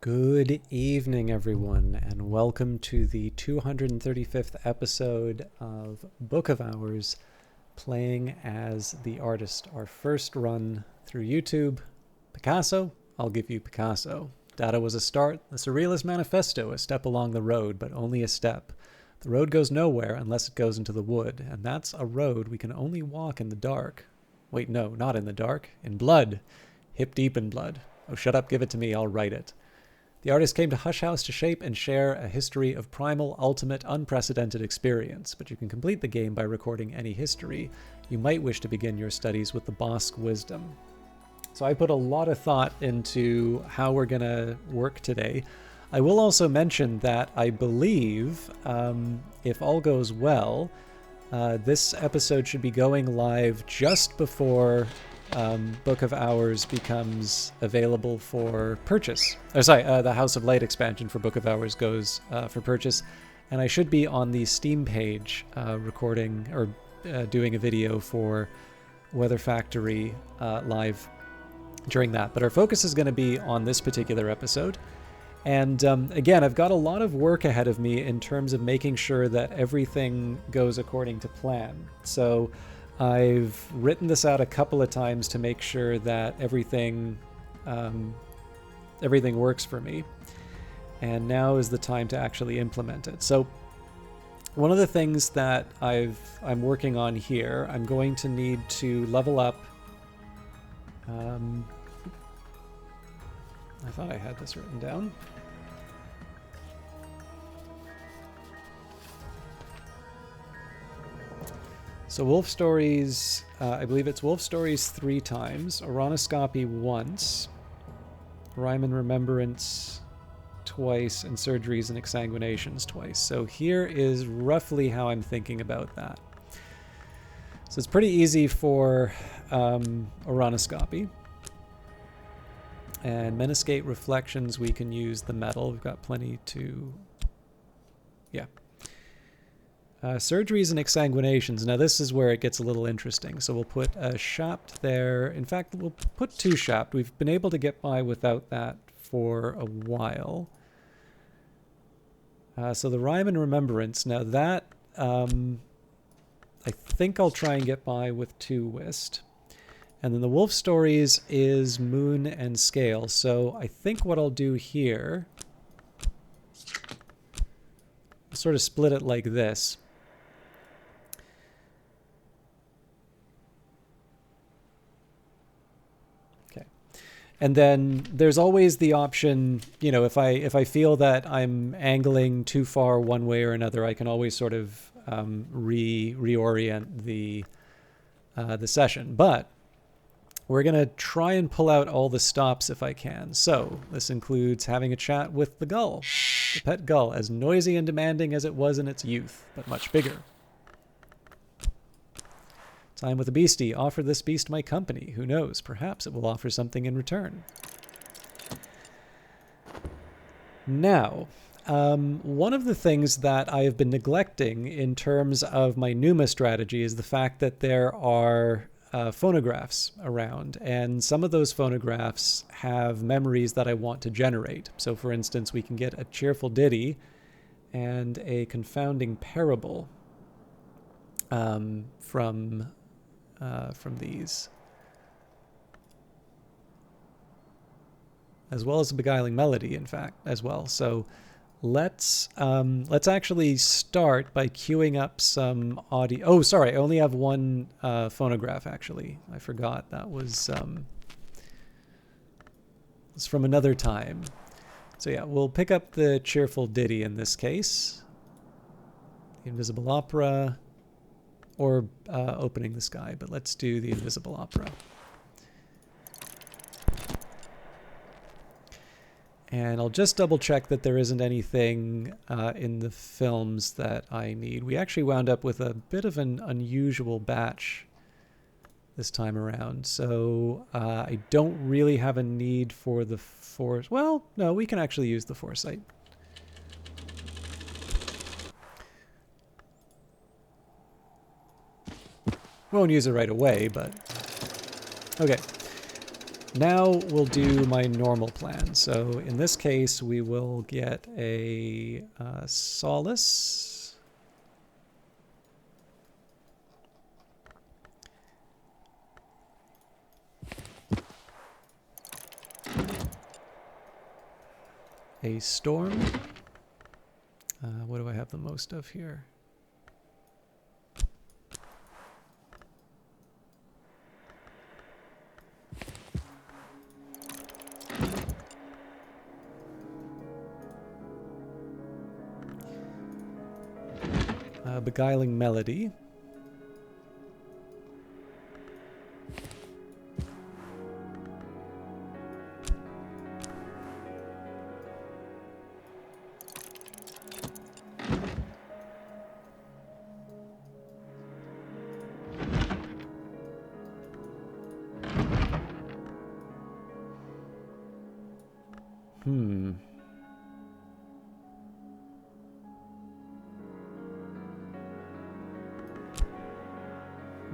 Good evening, everyone, and welcome to the 235th episode of Book of Hours, playing as the artist. Our first run through YouTube. Picasso? I'll give you Picasso. Data was a start, the Surrealist Manifesto, a step along the road, but only a step. The road goes nowhere unless it goes into the wood, and that's a road we can only walk in the dark. Wait, no, not in the dark. In blood. Hip deep in blood. Oh, shut up, give it to me, I'll write it. The artist came to Hush House to shape and share a history of primal, ultimate, unprecedented experience, but you can complete the game by recording any history. You might wish to begin your studies with the Bosque Wisdom. So I put a lot of thought into how we're going to work today. I will also mention that I believe, if all goes well, this episode should be going live just before Book of Hours becomes available for purchase. The House of Light expansion for Book of Hours goes for purchase, and I should be on the Steam page recording or doing a video for Weather Factory live during that. But our focus is going to be on this particular episode. And again, I've got a lot of work ahead of me in terms of making sure that everything goes according to plan. So I've written this out a couple of times to make sure that everything works for me. And now is the time to actually implement it. So one of the things that I'm working on here, I'm going to need to level up. I thought I had this written down. So Wolf Stories, I believe it's Wolf Stories 3 times, Oronoscopy once, Rhyme and Remembrance twice, and Surgeries and Exsanguinations twice. So here is roughly how I'm thinking about that. So it's pretty easy for Oronoscopy. And Meniscate Reflections, we can use the metal. We've got plenty to... yeah. Surgeries and Exsanguinations. Now this is where it gets a little interesting. So we'll put a shaft there. In fact, we'll put 2 shaft. We've been able to get by without that for a while. So the Rhyme and Remembrance. Now that, I think I'll try and get by with 2 Whist. And then the Wolf Stories is Moon and Scale. So I think what I'll do here, I'll sort of split it like this. And then there's always the option, you know, if I feel that I'm angling too far one way or another, I can always sort of reorient the session. But we're going to try and pull out all the stops if I can. So this includes having a chat with the gull, the pet gull, as noisy and demanding as it was in its youth, but much bigger. Time with a beastie. Offer this beast my company. Who knows? Perhaps it will offer something in return. Now, one of the things that I have been neglecting in terms of my Numa strategy is the fact that there are phonographs around, and some of those phonographs have memories that I want to generate. So, for instance, we can get a cheerful ditty and a confounding parable from these, as well as a beguiling melody, in fact, as well. So let's actually start by queuing up some audio. Oh, sorry, I only have one phonograph. Actually, I forgot that was it's from another time. So yeah, we'll pick up the cheerful ditty in this case, the Invisible Opera, or Opening the Sky, but let's do the Invisible Opera. And I'll just double check that there isn't anything in the films that I need. We actually wound up with a bit of an unusual batch this time around, so I don't really have a need for the force. Well, no, we can actually use the foresight. Won't use it right away, but okay. Now we'll do my normal plan. So in this case, we will get a solace. A storm. What do I have the most of here? Beguiling melody.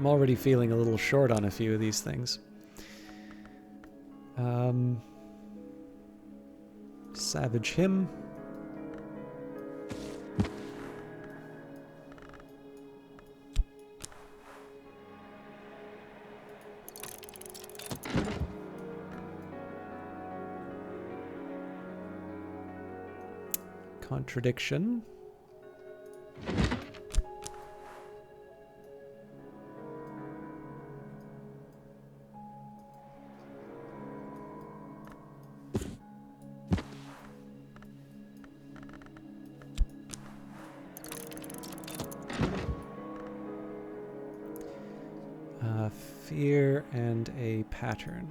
I'm already feeling a little short on a few of these things. Savage Hymn. Contradiction. Fear and a pattern.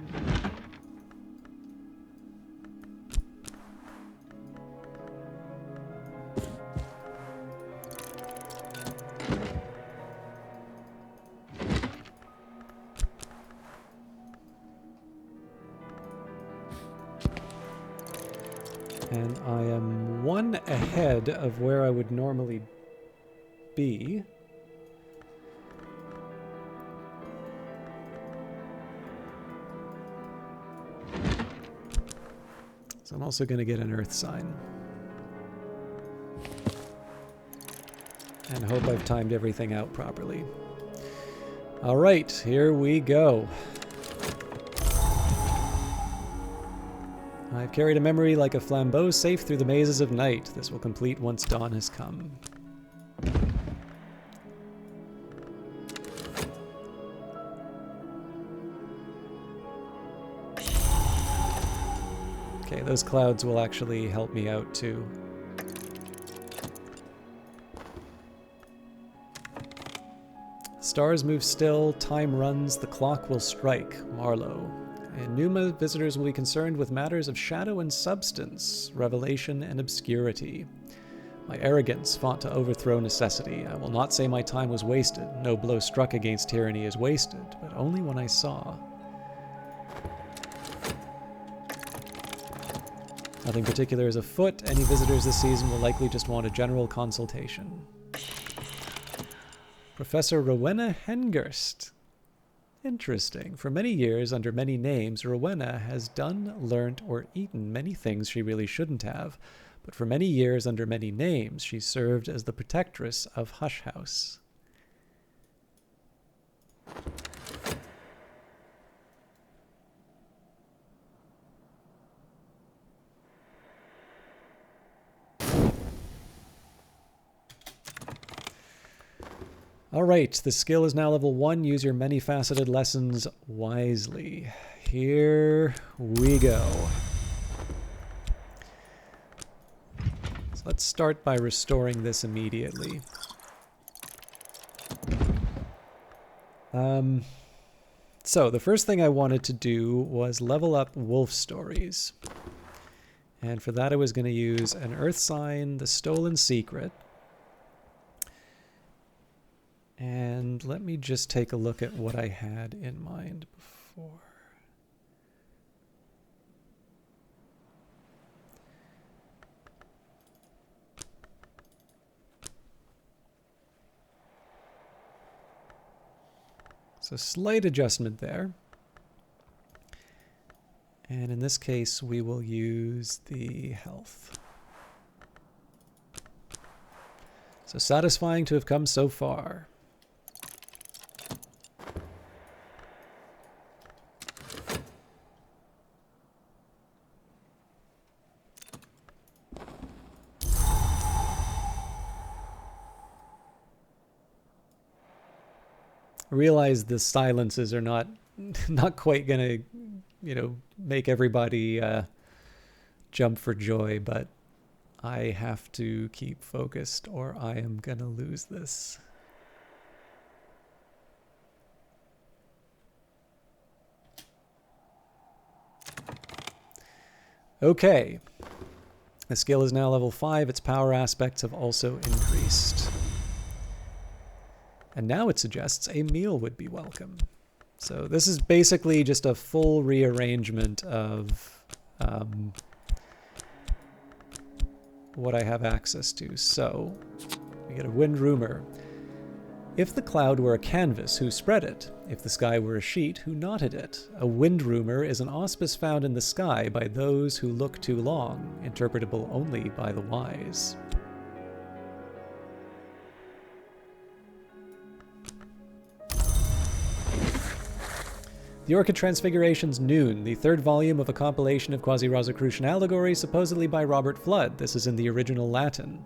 And I am one ahead of where I would normally be. So I'm also going to get an earth sign. And hope I've timed everything out properly. All right, here we go. I've carried a memory like a flambeau safe through the mazes of night. This will complete once dawn has come. Okay, those clouds will actually help me out too. Stars move still, time runs, the clock will strike. Marlowe. And Numa visitors will be concerned with matters of shadow and substance, revelation and obscurity. My arrogance fought to overthrow necessity. I will not say my time was wasted. No blow struck against tyranny is wasted, but only when I saw. Nothing particular is afoot. Any visitors this season will likely just want a general consultation. Professor Rowena Hengirst. Interesting. For many years, under many names, Rowena has done, learnt, or eaten many things she really shouldn't have. But for many years, under many names, she served as the protectress of Hush House. All right, the skill is now level 1. Use your many-faceted lessons wisely. Here we go. So let's start by restoring this immediately. So the first thing I wanted to do was level up wolf stories. And for that I was going to use an earth sign, the stolen secret. And let me just take a look at what I had in mind before. So slight adjustment there. And in this case, we will use the health. So satisfying to have come so far. I realize the silences are not quite gonna, make everybody jump for joy, but I have to keep focused or I am gonna lose this. Okay. The skill is now level 5. Its power aspects have also increased. And now it suggests a meal would be welcome. So this is basically just a full rearrangement of what I have access to. So we get a wind rumor. If the cloud were a canvas, who spread it? If the sky were a sheet, who knotted it? A wind rumor is an auspice found in the sky by those who look too long, interpretable only by the wise. The Orchid Transfiguration's Noon, the third volume of a compilation of quasi-Rosicrucian allegories, supposedly by Robert Flood. This is in the original Latin.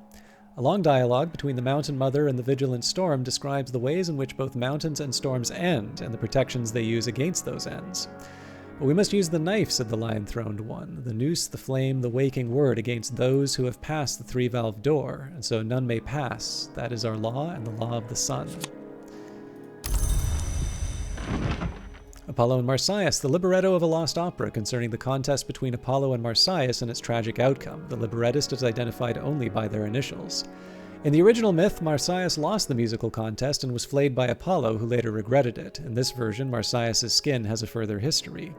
A long dialogue between the Mountain Mother and the Vigilant Storm describes the ways in which both mountains and storms end, and the protections they use against those ends. But we must use the knife, said the lion-throned one, the noose, the flame, the waking word against those who have passed the three-valve door, and so none may pass. That is our law and the law of the sun. Apollo and Marsyas, the libretto of a lost opera concerning the contest between Apollo and Marsyas and its tragic outcome. The librettist is identified only by their initials. In the original myth, Marsyas lost the musical contest and was flayed by Apollo, who later regretted it. In this version, Marsyas' skin has a further history.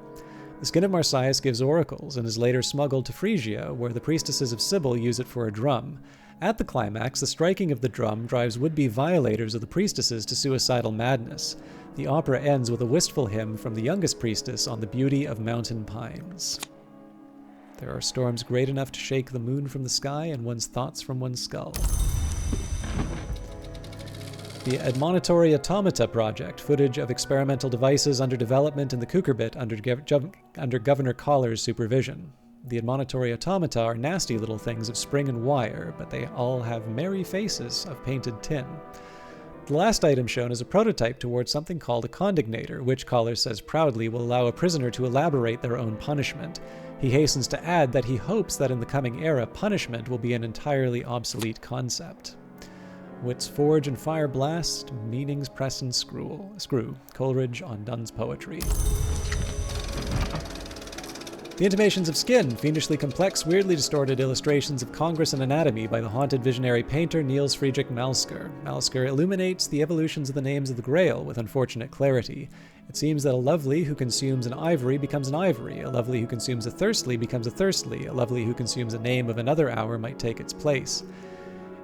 The skin of Marsyas gives oracles and is later smuggled to Phrygia, where the priestesses of Cybele use it for a drum. At the climax, the striking of the drum drives would-be violators of the priestesses to suicidal madness. The opera ends with a wistful hymn from the youngest priestess on the beauty of mountain pines. There are storms great enough to shake the moon from the sky and one's thoughts from one's skull. The Admonitory Automata Project, footage of experimental devices under development in the Kukurbit under Governor Collar's supervision. The admonitory automata are nasty little things of spring and wire, but they all have merry faces of painted tin. The last item shown is a prototype towards something called a condignator, which Collar says proudly will allow a prisoner to elaborate their own punishment. He hastens to add that he hopes that in the coming era, punishment will be an entirely obsolete concept. Wits forge and fire blast, meanings press and screw. Coleridge on Donne's poetry. The Intimations of Skin, fiendishly complex, weirdly distorted illustrations of Congress and anatomy by the haunted visionary painter Niels Friedrich Malsker. Malsker illuminates the evolutions of the names of the Grail with unfortunate clarity. It seems that a lovely who consumes an ivory becomes an ivory, a lovely who consumes a thirstly becomes a thirstly, a lovely who consumes a name of another hour might take its place.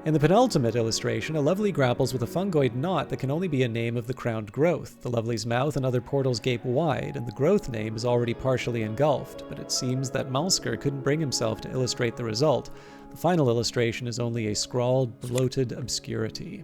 In the penultimate illustration, a lovely grapples with a fungoid knot that can only be a name of the crowned growth. The lovely's mouth and other portals gape wide, and the growth name is already partially engulfed, but it seems that Malsker couldn't bring himself to illustrate the result. The final illustration is only a scrawled, bloated obscurity.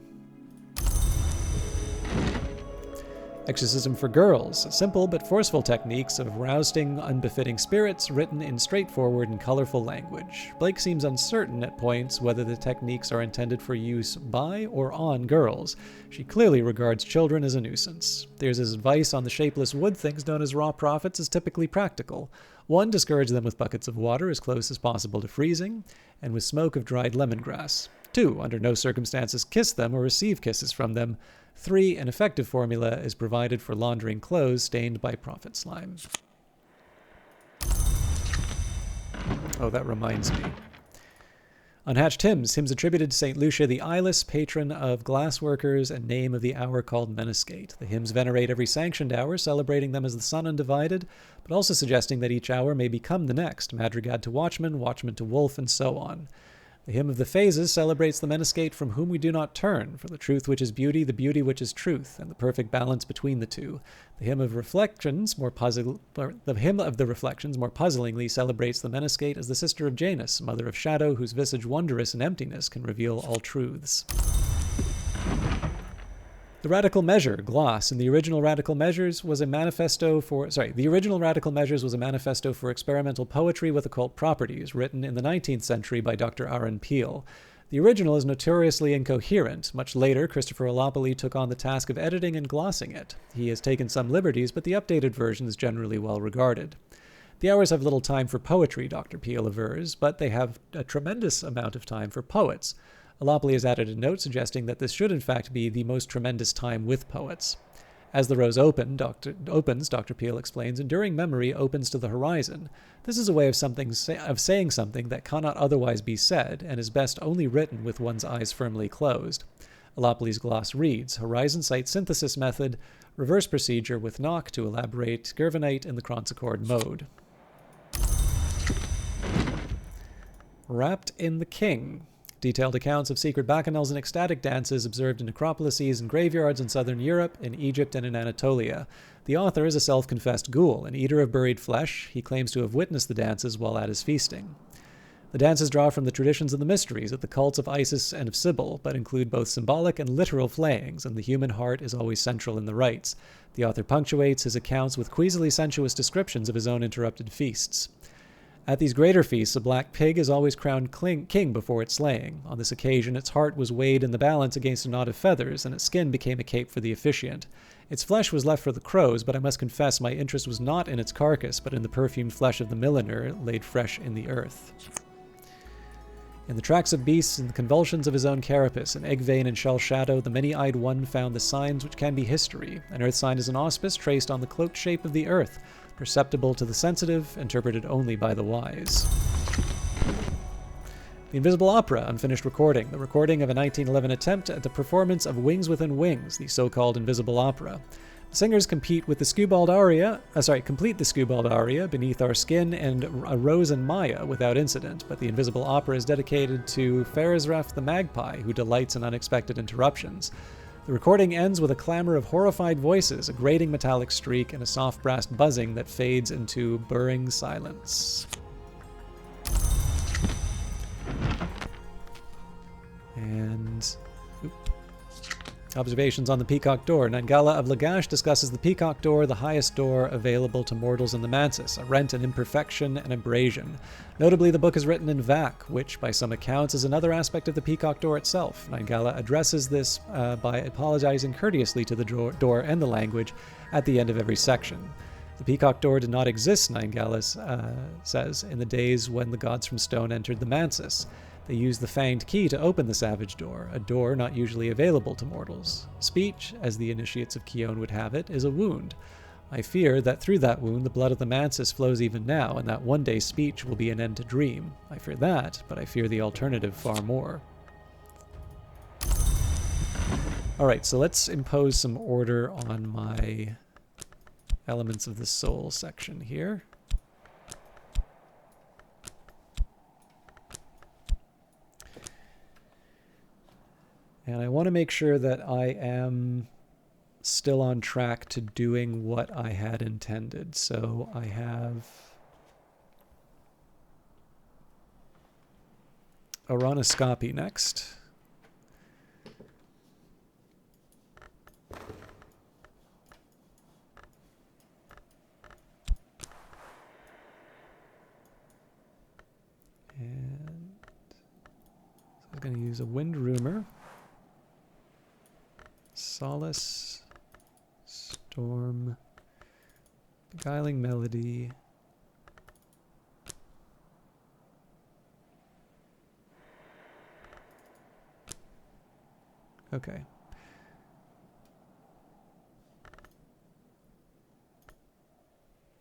Exorcism for Girls, simple but forceful techniques of rousing unbefitting spirits written in straightforward and colorful language. Blake seems uncertain at points whether the techniques are intended for use by or on girls. She clearly regards children as a nuisance. There's his advice on the shapeless wood things known as raw prophets is typically practical. 1, discourage them with buckets of water as close as possible to freezing, and with smoke of dried lemongrass. 2, under no circumstances kiss them or receive kisses from them. 3, an effective formula is provided for laundering clothes stained by prophet slime. Oh, that reminds me. Unhatched hymns, hymns attributed to St. Lucia the Eyeless, patron of glassworkers and name of the hour called Meniscate. The hymns venerate every sanctioned hour, celebrating them as the sun undivided, but also suggesting that each hour may become the next, madrigad to watchman, watchman to wolf, and so on. The hymn of the phases celebrates the meniscate from whom we do not turn, for the truth which is beauty, the beauty which is truth, and the perfect balance between the two. The hymn of the reflections more puzzlingly celebrates the meniscate as the sister of Janus, mother of shadow, whose visage wondrous in emptiness can reveal all truths. The Radical Measure, gloss. In the original Radical Measures was a manifesto for experimental poetry with occult properties, written in the 19th century by Dr. Aaron Peel. The original is notoriously incoherent. Much later, Christopher Olopoli took on the task of editing and glossing it. He has taken some liberties, but the updated version is generally well regarded. The hours have little time for poetry, Dr. Peel avers, but they have a tremendous amount of time for poets. Olopoli has added a note suggesting that this should in fact be the most tremendous time with poets. As the rose opens, Dr. Peel explains, enduring memory opens to the horizon. This is a way of saying something that cannot otherwise be said, and is best only written with one's eyes firmly closed. Olopoli's gloss reads, Horizon Sight Synthesis Method, reverse procedure with knock to elaborate Gervinite in the chronsochord mode. Wrapped in the King. Detailed accounts of secret bacchanals and ecstatic dances observed in necropolises and graveyards in southern Europe, in Egypt, and in Anatolia. The author is a self-confessed ghoul, an eater of buried flesh. He claims to have witnessed the dances while at his feasting. The dances draw from the traditions of the mysteries of the cults of Isis and of Sybil, but include both symbolic and literal flayings, and the human heart is always central in the rites. The author punctuates his accounts with queasily sensuous descriptions of his own interrupted feasts. At these greater feasts, a black pig is always crowned king before its slaying. On this occasion, its heart was weighed in the balance against a knot of feathers, and its skin became a cape for the officiant. Its flesh was left for the crows, but I must confess my interest was not in its carcass, but in the perfumed flesh of the milliner laid fresh in the earth. In the tracks of beasts and the convulsions of his own carapace, in egg vein and shell shadow, the many-eyed one found the signs which can be history. An earth sign is an auspice traced on the cloaked shape of the earth, perceptible to the sensitive, interpreted only by the wise. The Invisible Opera, unfinished recording. The recording of a 1911 attempt at the performance of Wings Within Wings, the so-called Invisible Opera. The singers complete the Skewbald aria, Beneath Our Skin, and A Rose and Maya without incident, but the Invisible Opera is dedicated to Pharisref the Magpie, who delights in unexpected interruptions. The recording ends with a clamor of horrified voices, a grating metallic streak, and a soft brass buzzing that fades into burring silence. And observations on the Peacock Door. Nangala of Lagash discusses the Peacock Door, the highest door available to mortals in the Mansis, a rent, an imperfection, and abrasion. Notably, the book is written in Vac, which, by some accounts, is another aspect of the Peacock Door itself. Nangala addresses this by apologizing courteously to the door and the language at the end of every section. The Peacock Door did not exist, Nangala says, in the days when the gods from stone entered the Mansis. They used the fanged key to open the Savage Door, a door not usually available to mortals. Speech, as the initiates of Kion would have it, is a wound. I fear that through that wound the blood of the Mansis flows even now, and that one day speech will be an end to dream. I fear that, but I fear the alternative far more. Alright, so let's impose some order on my Elements of the Soul section here. And I want to make sure that I am still on track to doing what I had intended. So I have Oronoscopy next. And so I'm going to use a Wind Rumor. Solace, Storm, Beguiling Melody, okay.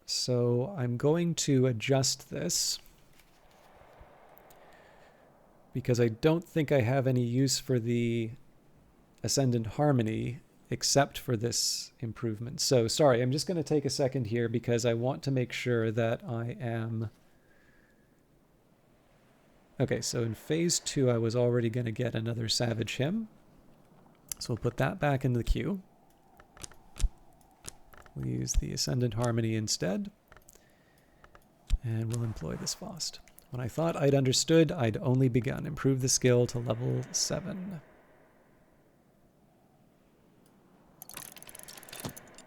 So I'm going to adjust this because I don't think I have any use for the Ascendant Harmony except for this improvement. So sorry, I'm just going to take a second here because I want to make sure that I am Okay, so in phase 2, I was already going to get another Savage Hymn. So we'll put that back in the queue. We'll use the Ascendant Harmony instead. And we'll employ this Faust. When I thought I'd understood, I'd only begun. Improve the skill to level 7.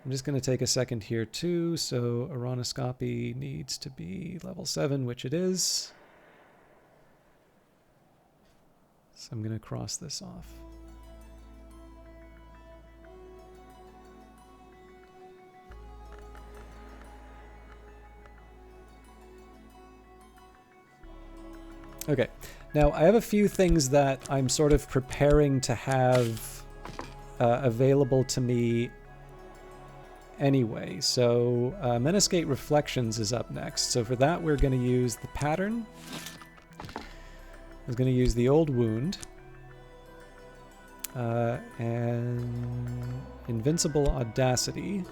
I'm just going to take a second here too. So Aronoscopy needs to be level 7, which it is. So I'm going to cross this off. Okay, now I have a few things that I'm sort of preparing to have available to me anyway. So Menascate Reflections is up next. So for that, we're going to use the pattern. I was going to use the Old Wound. And Invincible Audacity.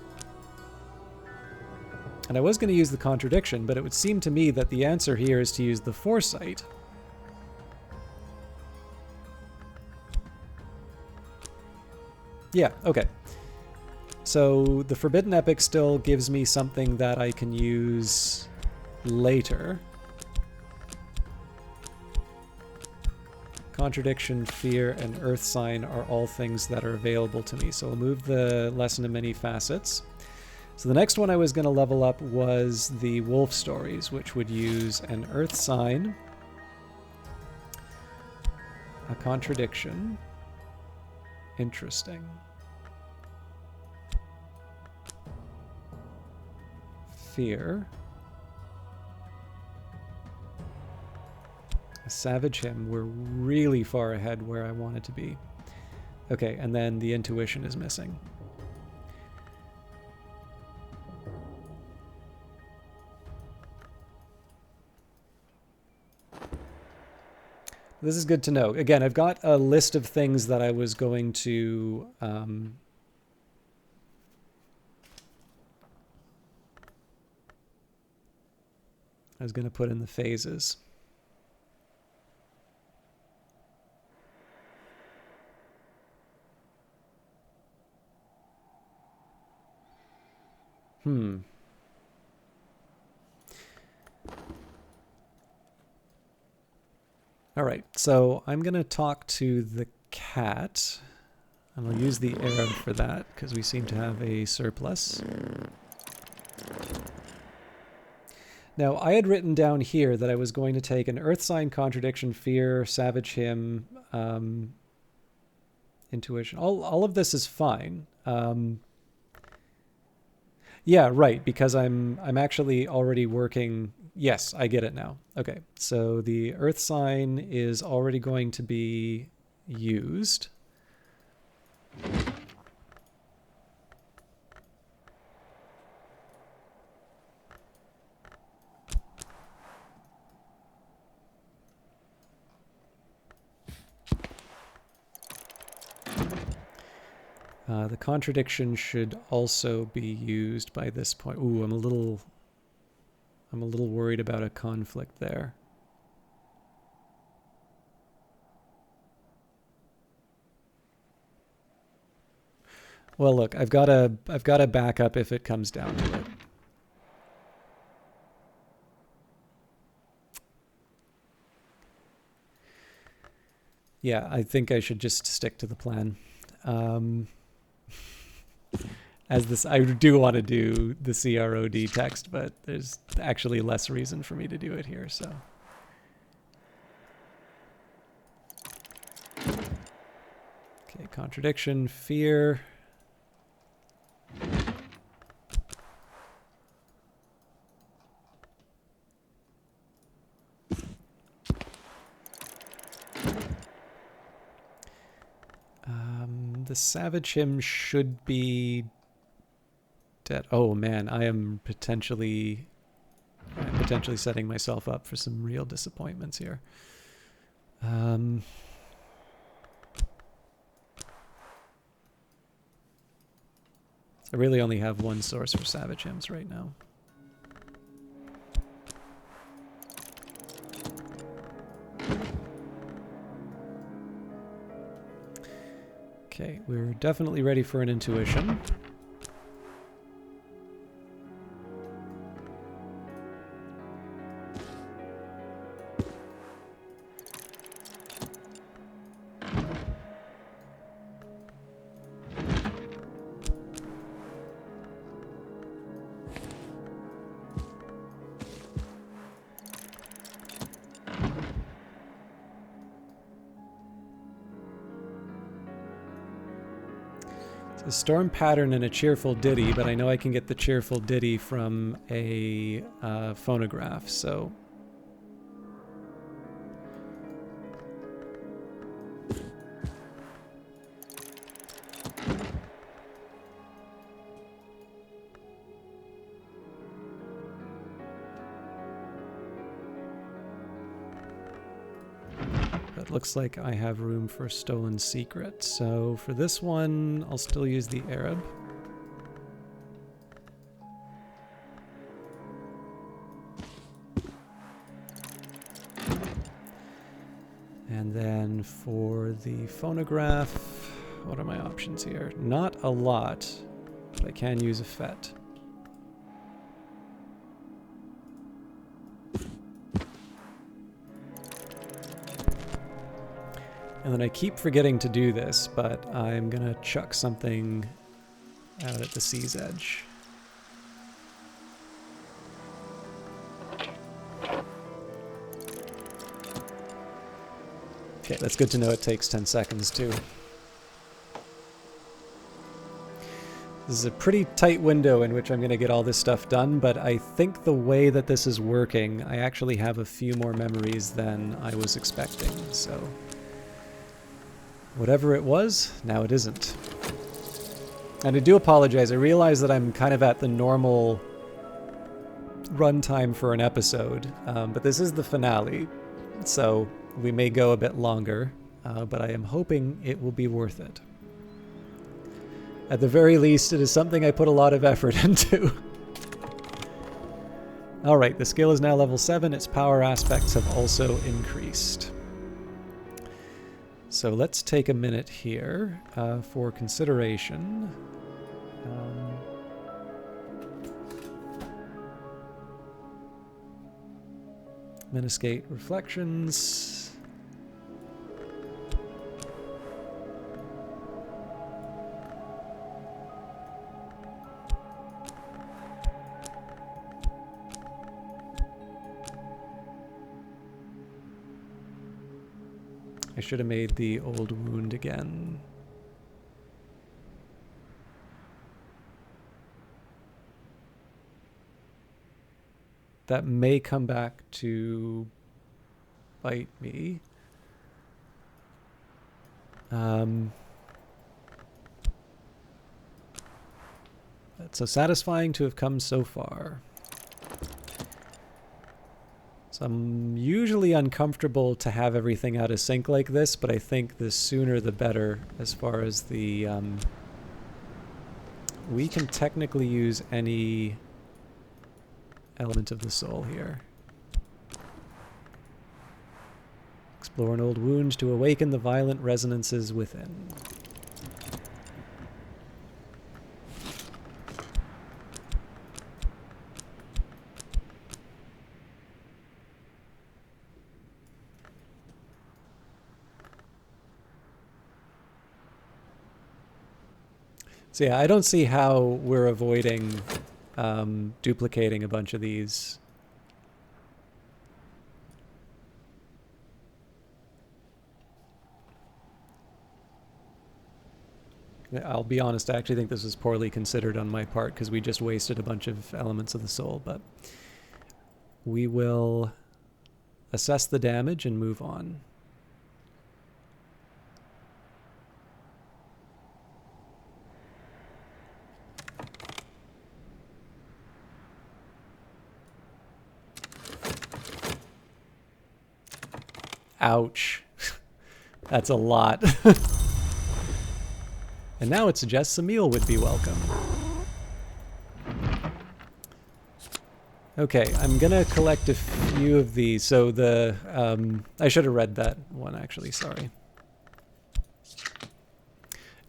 And I was going to use the Contradiction, but it would seem to me that the answer here is to use the Foresight. Yeah, okay. So the Forbidden Epic still gives me something that I can use later. Contradiction, Fear, and Earth Sign are all things that are available to me. So I'll move the Lesson of Many Facets. So the next one I was going to level up was the Wolf Stories, which would use an Earth Sign, a Contradiction. Interesting. Fear. A Savage Hymn. We're really far ahead where I wanted to be. Okay, and then the Intuition is missing. This is good to know. Again, I've got a list of things that I was going to put in the phases. All right, so I'm going to talk to the cat, and I'll use the Arab for that, because we seem to have a surplus. Now, I had written down here that I was going to take an Earth Sign, Contradiction, Fear, Savage Hymn, Intuition. All of this is fine. Yeah, right, because I'm actually already working. Yes, I get it now. Okay, so the Earth Sign is already going to be used. The Contradiction should also be used by this point. Ooh, I'm a little worried about a conflict there. Well, look, I've got a backup if it comes down to it. Yeah, I think I should just stick to the plan. I do want to do the CROD text, but there's actually less reason for me to do it here, so. Okay, Contradiction, Fear. The Savage Hymn should be dead. Oh man, I am potentially setting myself up for some real disappointments here. I really only have one source for Savage Hymns right now. Okay, we're definitely ready for an intuition. A storm pattern and a cheerful ditty, but I know I can get the cheerful ditty from a phonograph, so... It looks like I have room for Stolen Secret. So for this one, I'll still use the Arab. And then for the phonograph, what are my options here? Not a lot, but I can use a FET. And then I keep forgetting to do this, but I'm gonna chuck something out at the sea's edge. Okay, that's good to know it takes 10 seconds too. This is a pretty tight window in which I'm gonna get all this stuff done, but I think the way that this is working, I actually have a few more memories than I was expecting, so... Whatever it was, now it isn't. And I do apologize. I realize that I'm kind of at the normal runtime for an episode, but this is the finale, so we may go a bit longer, but I am hoping it will be worth it. At the very least, it is something I put a lot of effort into. Alright, the skill is now level 7. Its power aspects have also increased. So let's take a minute here for consideration. Miniscate Reflections. I should have made the old wound again. That may come back to bite me. It's so satisfying to have come so far. So I'm usually uncomfortable to have everything out of sync like this, but I think the sooner the better as far as the... we can technically use any element of the soul here. Explore an old wound to awaken the violent resonances within. So yeah, I don't see how we're avoiding duplicating a bunch of these. I'll be honest, I actually think this was poorly considered on my part because we just wasted a bunch of elements of the soul, but we will assess the damage and move on. Ouch. That's a lot. And now it suggests a meal would be welcome. Okay, I'm gonna collect a few of these. So the, I should have read that one actually, sorry.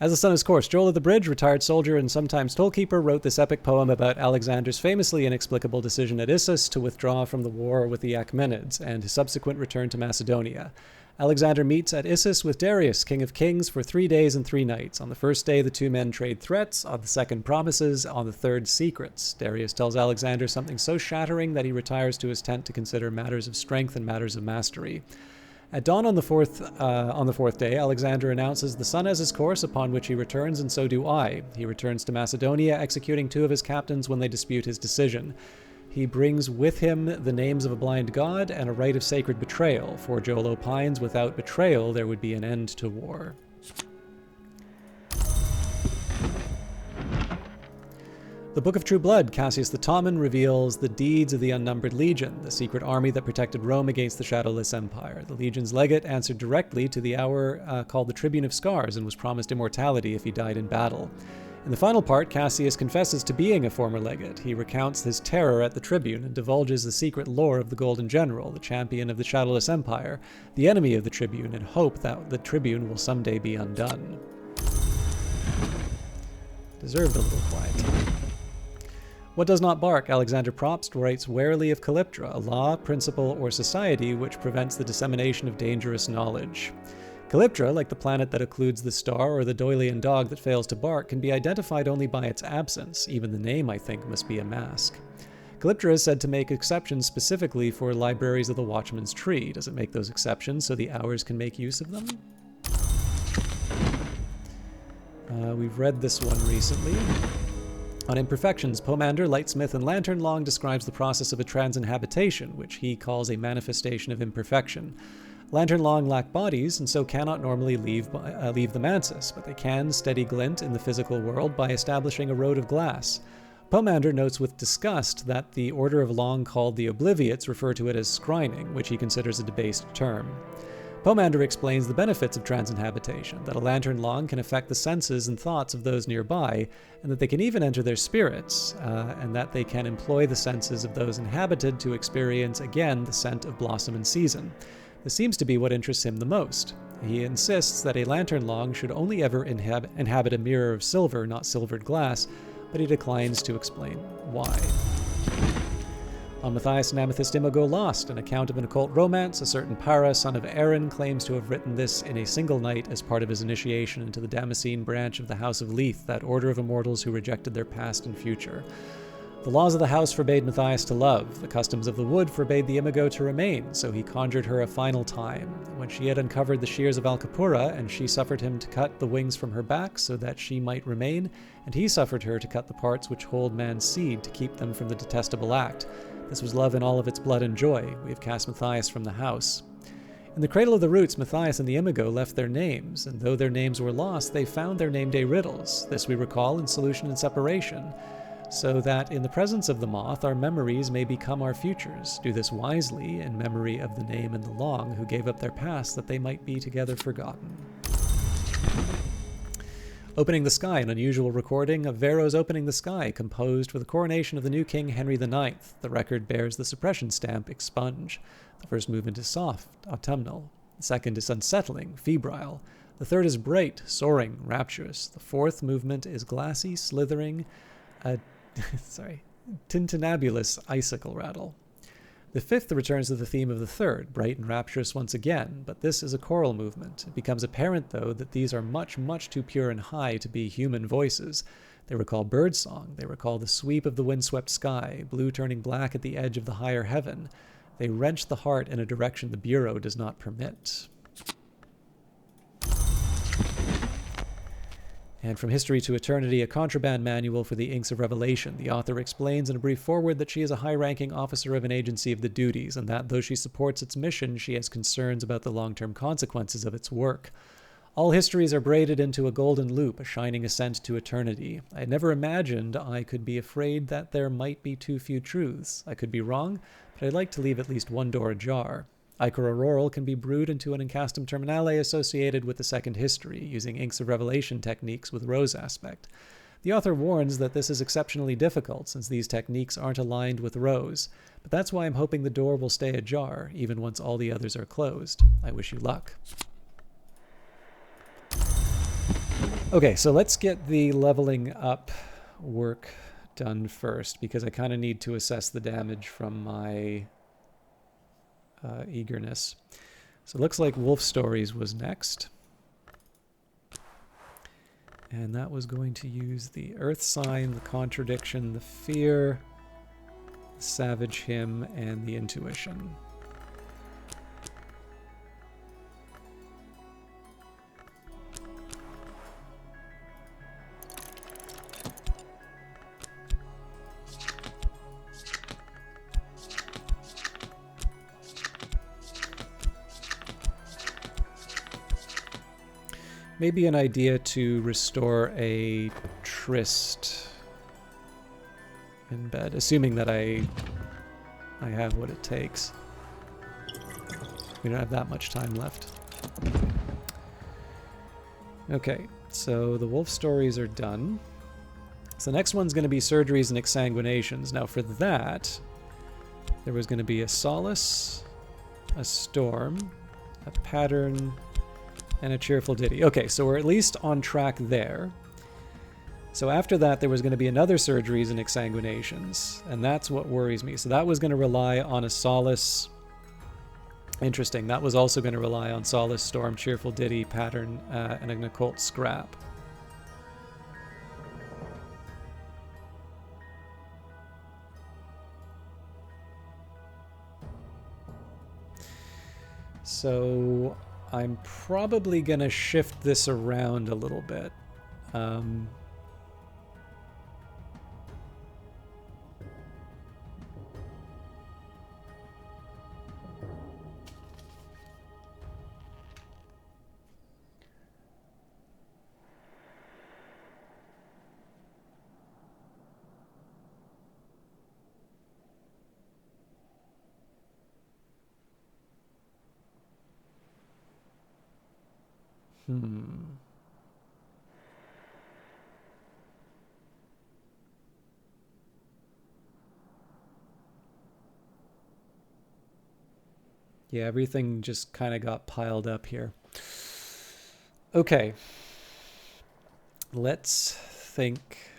As the sun is course, Joel of the Bridge, retired soldier and sometimes tollkeeper, wrote this epic poem about Alexander's famously inexplicable decision at Issus to withdraw from the war with the Achaemenids and his subsequent return to Macedonia. Alexander meets at Issus with Darius, king of kings, for 3 days and 3 nights. On the first day, the two men trade threats. On the second, promises. On the third, secrets. Darius tells Alexander something so shattering that he retires to his tent to consider matters of strength and matters of mastery. At dawn on the fourth day, Alexander announces the sun has his course, upon which he returns, and so do I. He returns to Macedonia, executing 2 of his captains when they dispute his decision. He brings with him the names of a blind god and a rite of sacred betrayal, for Joel opines without betrayal there would be an end to war. The Book of True Blood, Cassius the Tomman, reveals the deeds of the Unnumbered Legion, the secret army that protected Rome against the Shadowless Empire. The Legion's legate answered directly to the hour called the Tribune of Scars and was promised immortality if he died in battle. In the final part, Cassius confesses to being a former legate. He recounts his terror at the Tribune and divulges the secret lore of the Golden General, the champion of the Shadowless Empire, the enemy of the Tribune, and hope that the Tribune will someday be undone. Deserved a little quiet time. What does not bark? Alexander Probst writes warily of Calyptra, a law, principle, or society which prevents the dissemination of dangerous knowledge. Calyptra, like the planet that occludes the star or the Doylean dog that fails to bark, can be identified only by its absence. Even the name, I think, must be a mask. Calyptra is said to make exceptions specifically for libraries of the Watchman's Tree. Does it make those exceptions so the Hours can make use of them? We've read this one recently. On Imperfections, Pomander, Lightsmith, and Lantern Long describes the process of a transinhabitation, which he calls a manifestation of imperfection. Lantern Long lack bodies, and so cannot normally leave the Mansus, but they can steady glint in the physical world by establishing a road of glass. Pomander notes with disgust that the order of Long called the Obliviates refer to it as scrining, which he considers a debased term. Pomander explains the benefits of transinhabitation, that a Lantern Long can affect the senses and thoughts of those nearby, and that they can even enter their spirits, and that they can employ the senses of those inhabited to experience again the scent of blossom and season. This seems to be what interests him the most. He insists that a Lantern Long should only ever inhabit a mirror of silver, not silvered glass, but he declines to explain why. On Matthias and Amethyst Imago Lost, an account of an occult romance, a certain Para, son of Aaron, claims to have written this in a single night as part of his initiation into the Damascene branch of the House of Leith, that order of immortals who rejected their past and future. The laws of the house forbade Matthias to love. The customs of the wood forbade the Imago to remain, so he conjured her a final time. When she had uncovered the shears of Alcapura, and she suffered him to cut the wings from her back so that she might remain, and he suffered her to cut the parts which hold man's seed to keep them from the detestable act. This was love in all of its blood and joy. We have cast Matthias from the house. In the Cradle of the Roots, Matthias and the Imago left their names, and though their names were lost, they found their name-day riddles. This we recall in Solution and Separation, so that in the presence of the moth our memories may become our futures. Do this wisely, in memory of the name and the long, who gave up their past that they might be together forgotten. Opening the Sky, an unusual recording of Varro's Opening the Sky, composed for the coronation of the new king Henry IX. The record bears the suppression stamp, expunge. The first movement is soft, autumnal. The second is unsettling, febrile. The third is bright, soaring, rapturous. The fourth movement is glassy, slithering, tintinnabulous icicle rattle. The fifth returns to the theme of the third, bright and rapturous once again, but this is a choral movement. It becomes apparent, though, that these are much, much too pure and high to be human voices. They recall birdsong. They recall the sweep of the windswept sky, blue turning black at the edge of the higher heaven. They wrench the heart in a direction the bureau does not permit. And From History to Eternity, a contraband manual for the inks of revelation. The author explains in a brief foreword that she is a high-ranking officer of an agency of the duties, and that though she supports its mission, she has concerns about the long-term consequences of its work. All histories are braided into a golden loop, a shining ascent to eternity. I had never imagined I could be afraid that there might be too few truths. I could be wrong, but I'd like to leave at least one door ajar. Ichor Auroral can be brewed into an incastum terminale associated with the second history, using inks of revelation techniques with rose aspect. The author warns that this is exceptionally difficult, since these techniques aren't aligned with rose, but that's why I'm hoping the door will stay ajar, even once all the others are closed. I wish you luck. Okay, so let's get the leveling up work done first, because I kind of need to assess the damage from my eagerness. So it looks like Wolf Stories was next. And that was going to use the Earth Sign, the Contradiction, the Fear, the Savage Hymn, and the Intuition. Maybe an idea to restore a tryst in bed, assuming that I have what it takes. We don't have that much time left. Okay, so the wolf stories are done. So the next one's going to be surgeries and exsanguinations. Now for that, there was going to be a solace, a storm, a pattern, and a cheerful ditty. Okay, so we're at least on track there. So after that, there was going to be another surgeries and exsanguinations, and that's what worries me. So that was going to rely on a solace. Interesting. That was also going to rely on solace, storm, cheerful ditty, pattern, and an occult scrap. So I'm probably going to shift this around a little bit. Yeah, everything just kind of got piled up here. Okay. Let's think.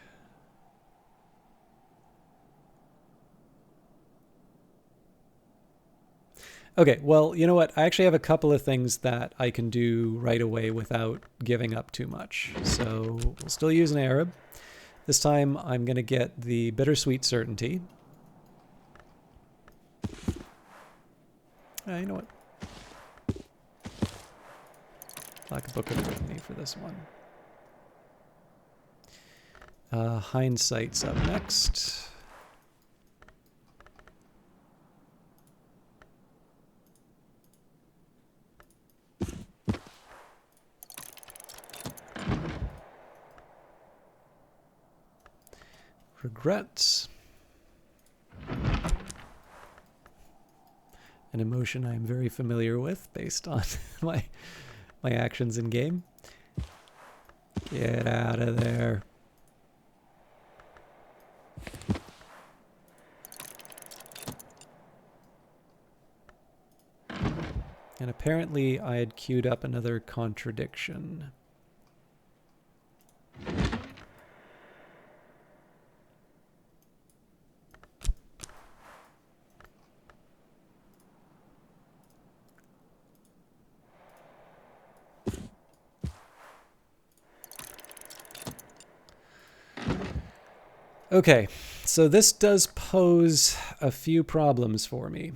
Okay, well, you know what? I actually have a couple of things that I can do right away without giving up too much. So we'll still use an Arab. This time I'm going to get the Bittersweet Certainty. You know what? Black Book of Epiphany for this one. Hindsight's up next. Regrets. An emotion I am very familiar with based on my actions in game. Get out of there. And apparently I had queued up another contradiction. Okay, so this does pose a few problems for me.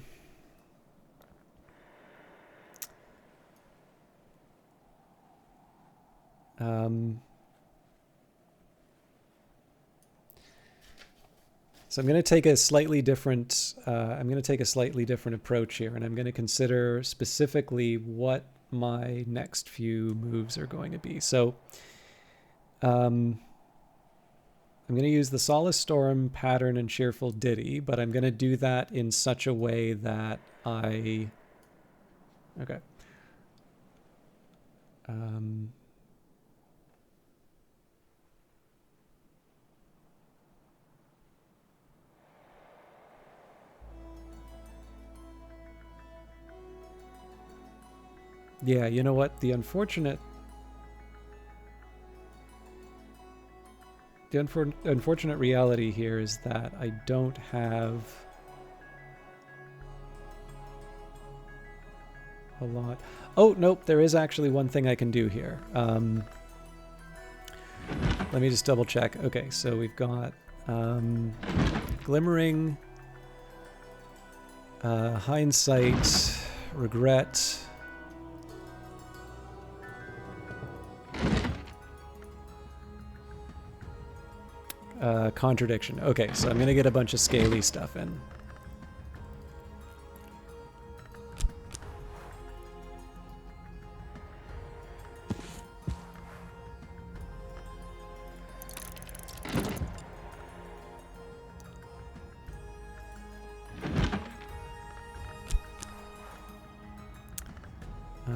So I'm going to take a slightly different. I'm going to take a slightly different approach here, and I'm going to consider specifically what my next few moves are going to be. So, I'm going to use the Solace Storm, Pattern, and Cheerful Ditty, but I'm going to do that in such a way that I. Okay. Yeah, you know what? The unfortunate unfortunate reality here is that I don't have a lot. Oh, nope, there is actually one thing I can do here. Let me just double check. Okay, so we've got glimmering, hindsight, regret, contradiction. Okay, so I'm gonna get a bunch of scaly stuff in.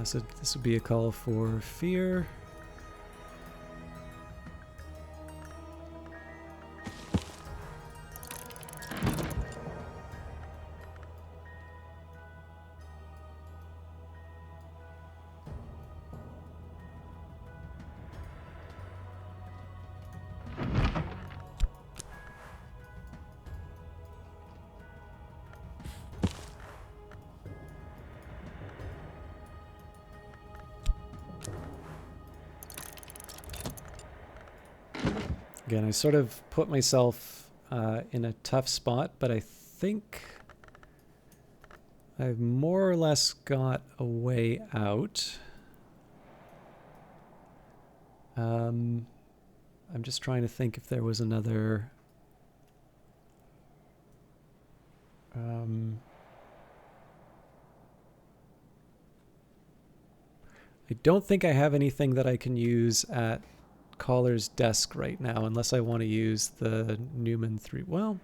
So this would be a call for fear. Again, I sort of put myself in a tough spot, but I think I've more or less got a way out. I'm just trying to think if there was another... I don't think I have anything that I can use at Caller's desk right now, unless I want to use the Newman 3. Well,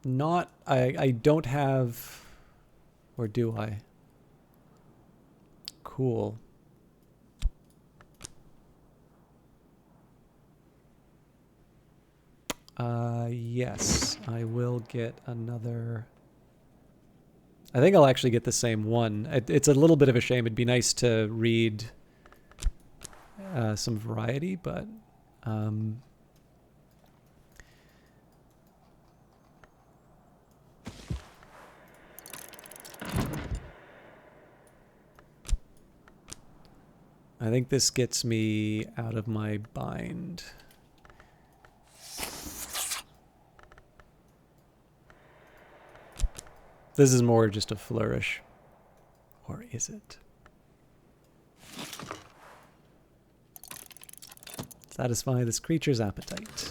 not... I don't have... Or do I? Cool. Yes, I will get another... I think I'll actually get the same one. It's a little bit of a shame. It'd be nice to read some variety, but... I think this gets me out of my bind. This is more just a flourish. Or is it? Satisfy this creature's appetite.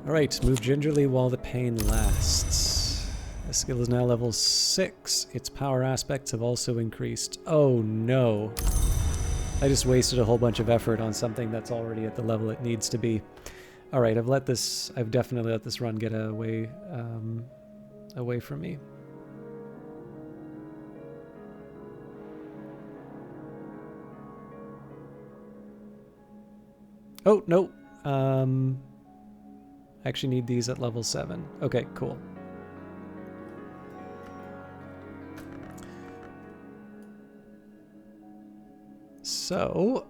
Alright, move gingerly while the pain lasts. This skill is now level 6. Its power aspects have also increased. Oh no. I just wasted a whole bunch of effort on something that's already at the level it needs to be. Alright, I've definitely let this run get away from me. Oh, no. I actually need these at level 7. Okay, cool. So,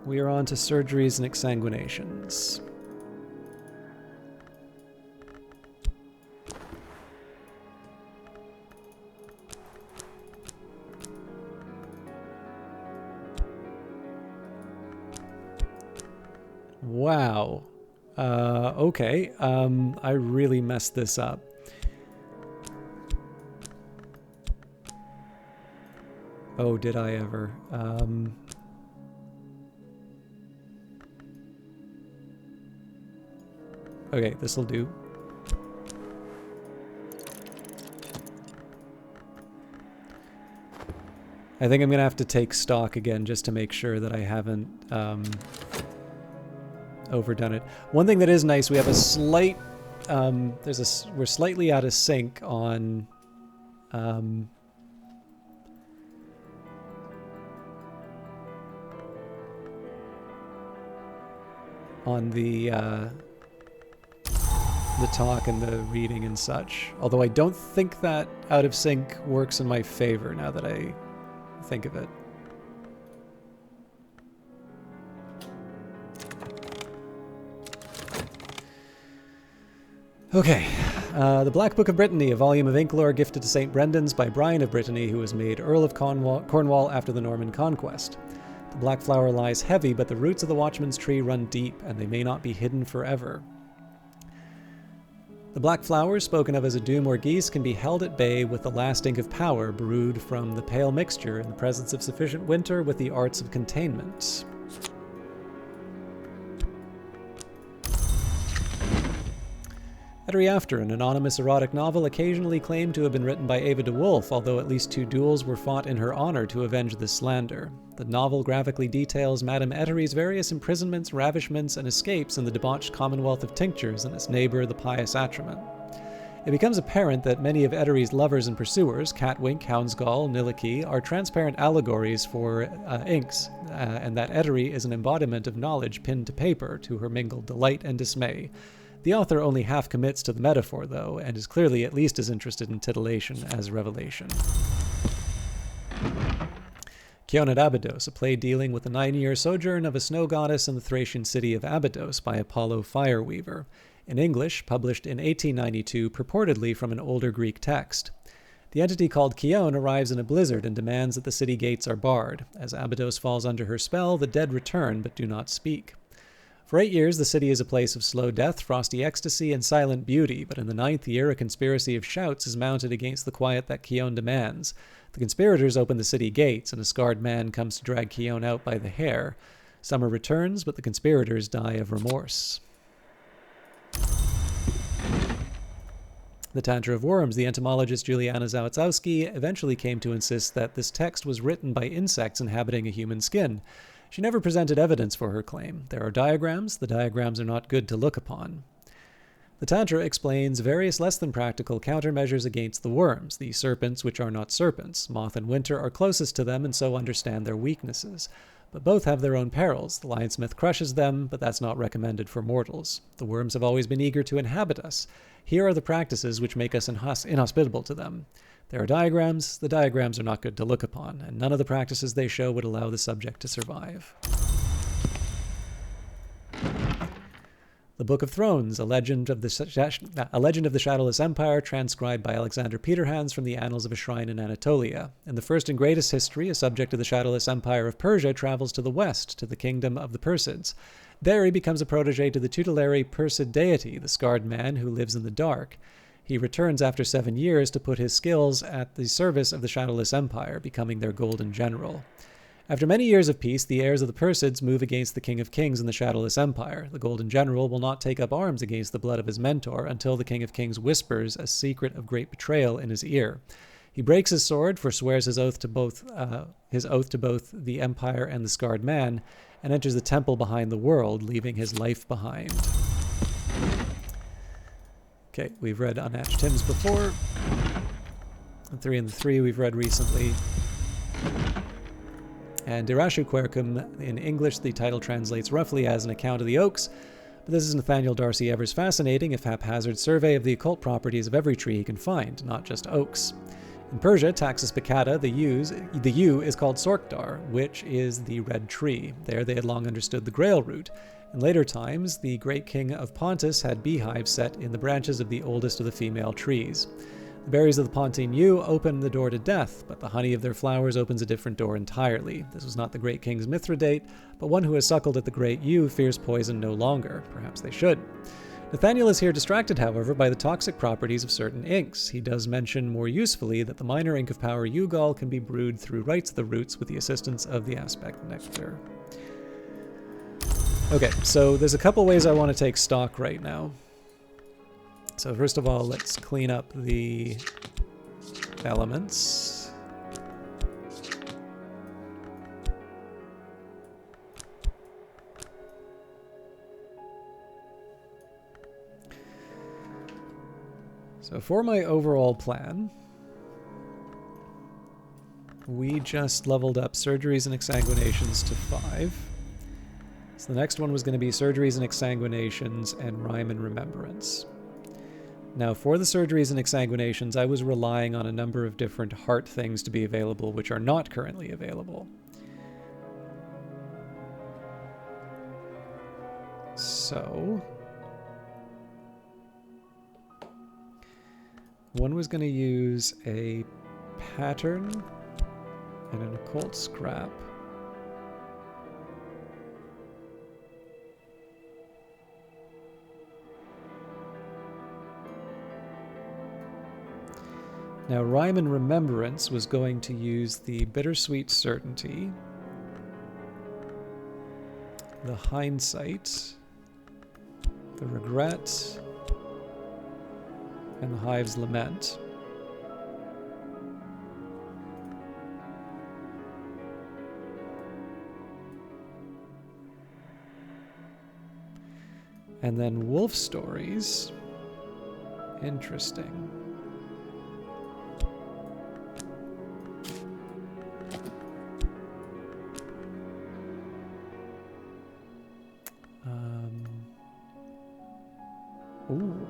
we are on to surgeries and exsanguinations. Wow. Okay. I really messed this up. Oh, did I ever? Okay, this'll do. I think I'm going to have to take stock again just to make sure that I haven't overdone it. One thing that is nice, we have a slight... we're slightly out of sync on... on the talk and the reading and such. Although I don't think that out of sync works in my favor now that I think of it. Okay, The Black Book of Brittany, a volume of ink lore gifted to St. Brendan's by Brian of Brittany, who was made Earl of Cornwall after the Norman Conquest. The black flower lies heavy, but the roots of the watchman's tree run deep, and they may not be hidden forever. The black flowers, spoken of as a doom or geese, can be held at bay with the last ink of power brewed from the pale mixture in the presence of sufficient winter with the arts of containment. Ettery After, an anonymous erotic novel occasionally claimed to have been written by Ava de Wolfe, although at least 2 duels were fought in her honor to avenge this slander. The novel graphically details Madame Ettery's various imprisonments, ravishments, and escapes in the debauched Commonwealth of Tinctures and its neighbor, the Pious Atrament. It becomes apparent that many of Ettery's lovers and pursuers, Catwink, Houndsgall, Niliki, are transparent allegories for inks, and that Ettery is an embodiment of knowledge pinned to paper to her mingled delight and dismay. The author only half commits to the metaphor, though, and is clearly at least as interested in titillation as revelation. Kion at Abydos, a play dealing with the 9-year sojourn of a snow goddess in the Thracian city of Abydos by Apollo Fireweaver. In English, published in 1892, purportedly from an older Greek text. The entity called Kion arrives in a blizzard and demands that the city gates are barred. As Abydos falls under her spell, the dead return but do not speak. For 8 years, the city is a place of slow death, frosty ecstasy, and silent beauty, but in the 9th year, a conspiracy of shouts is mounted against the quiet that Kion demands. The conspirators open the city gates, and a scarred man comes to drag Kion out by the hair. Summer returns, but the conspirators die of remorse. The Tantra of Worms, the entomologist Juliana Zawadzowski eventually came to insist that this text was written by insects inhabiting a human skin. She never presented evidence for her claim. There are diagrams. The diagrams are not good to look upon. The Tantra explains various less than practical countermeasures against the worms, the serpents which are not serpents. Moth and Winter are closest to them and so understand their weaknesses. But both have their own perils. The lionsmith crushes them, but that's not recommended for mortals. The worms have always been eager to inhabit us. Here are the practices which make us inhospitable to them. There are diagrams. The diagrams are not good to look upon, and none of the practices they show would allow the subject to survive. The Book of Thrones, a legend of the Shadowless Empire, transcribed by Alexander Peterhans from the Annals of a Shrine in Anatolia. In the first and greatest history, a subject of the Shadowless Empire of Persia travels to the west, to the kingdom of the Persids. There he becomes a protege to the tutelary Persid deity, the scarred man who lives in the dark. He returns after 7 years to put his skills at the service of the Shadowless Empire, becoming their golden general. After many years of peace, the heirs of the Persids move against the King of Kings in the Shadowless Empire. The Golden General will not take up arms against the blood of his mentor until the King of Kings whispers a secret of great betrayal in his ear. He breaks his sword, forswears his oath to both the Empire and the scarred man, and enters the temple behind the world, leaving his life behind. Okay, we've read Unhatched Hymns before. The 3 and the 3 we've read recently. And Irashu Quercum, in English, the title translates roughly as An Account of the Oaks, but this is Nathaniel Darcy Evers' fascinating, if haphazard, survey of the occult properties of every tree he can find, not just oaks. In Persia, Taxus Baccata, the yew is called Sorkdar, which is the red tree. There they had long understood the Grail root. In later times, the great king of Pontus had beehives set in the branches of the oldest of the female trees. The berries of the Pontine yew open the door to death, but the honey of their flowers opens a different door entirely. This was not the great king's Mithridate, but one who has suckled at the great yew fears poison no longer. Perhaps they should. Nathaniel is here distracted, however, by the toxic properties of certain inks. He does mention more usefully that the minor ink of power yew gall can be brewed through rites of the roots with the assistance of the aspect nectar. Okay, so there's a couple ways I want to take stock right now. So first of all, let's clean up the elements. So for my overall plan, we just leveled up surgeries and exsanguinations to 5. So the next one was going to be surgeries and exsanguinations and rhyme and remembrance. Now for the surgeries and exsanguinations, I was relying on a number of different heart things to be available, which are not currently available. So one was going to use a pattern and an occult scrap. Now, rhyme and remembrance was going to use the bittersweet certainty, the hindsight, the regret, and the hive's lament. And then wolf stories. Interesting. Ooh.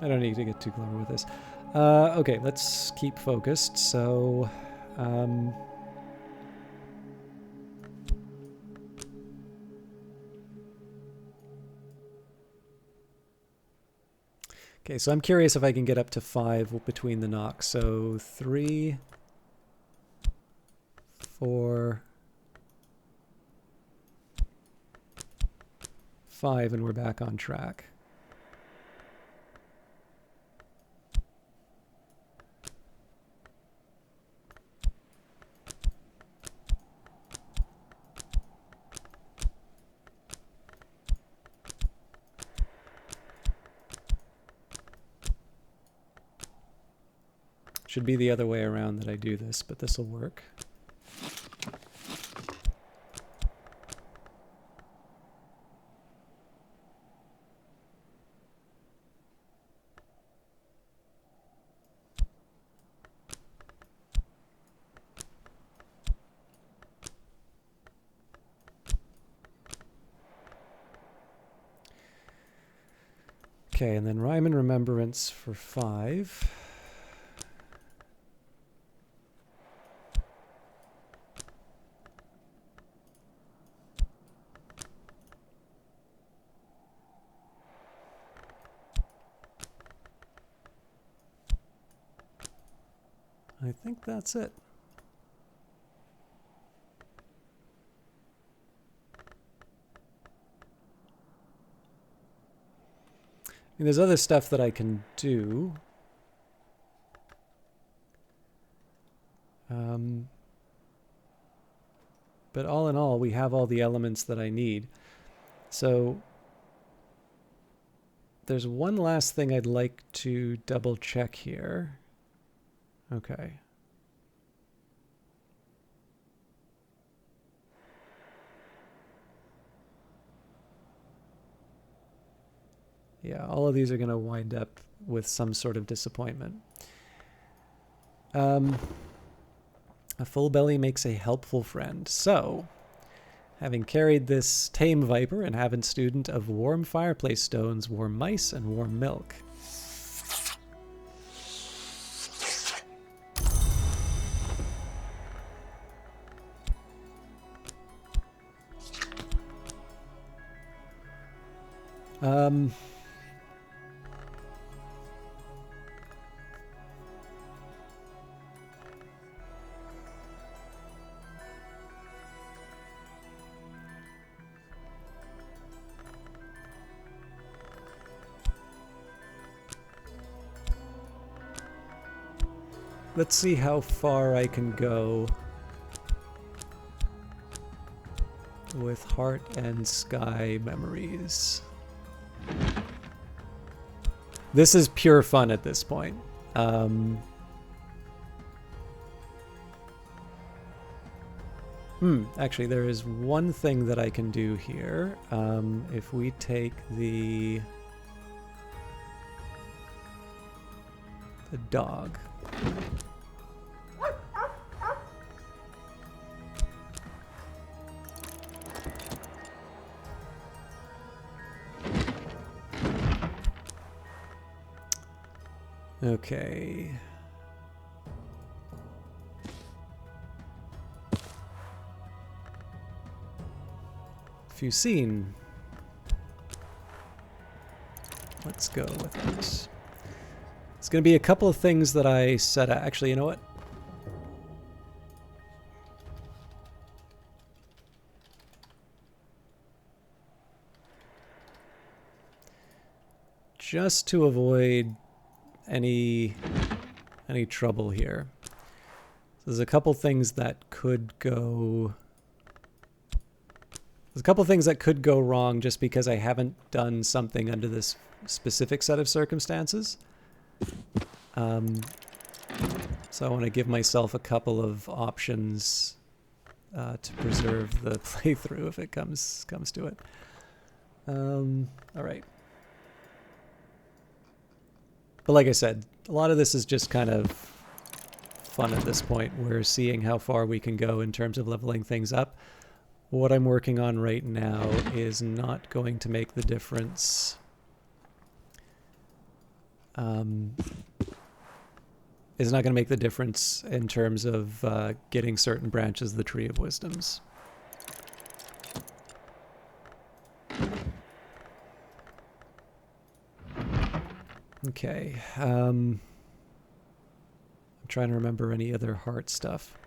I don't need to get too clever with this. Okay, let's keep focused. So, okay, so I'm curious if I can get up to 5 between the knocks. So 3, 4, 5, and we're back on track. Should be the other way around that I do this, but this will work. Okay, and then rhyme and remembrance for 5. I think that's it. I mean, there's other stuff that I can do. But all in all, we have all the elements that I need. So there's one last thing I'd like to double check here. Okay. Yeah, all of these are going to wind up with some sort of disappointment. A full belly makes a helpful friend. So, having carried this tame viper and having student of warm fireplace stones, warm mice, and warm milk. Let's see how far I can go with heart and sky memories. This is pure fun at this point. Actually, there is one thing that I can do here. If we take the dog. Okay. If you've seen, let's go with it. It's going to be a couple of things that I set out. Actually, you know what? Just to avoid any trouble here. There's a couple things that could go... There's a couple things that could go wrong just because I haven't done something under this specific set of circumstances. So I want to give myself a couple of options to preserve the playthrough if it comes to it. All right. But like I said, a lot of this is just kind of fun at this point. We're seeing how far we can go in terms of leveling things up. What I'm working on right now is not going to make the difference. Is not going to make the difference in terms of getting certain branches of the Tree of Wisdoms. Okay. I'm trying to remember any other heart stuff.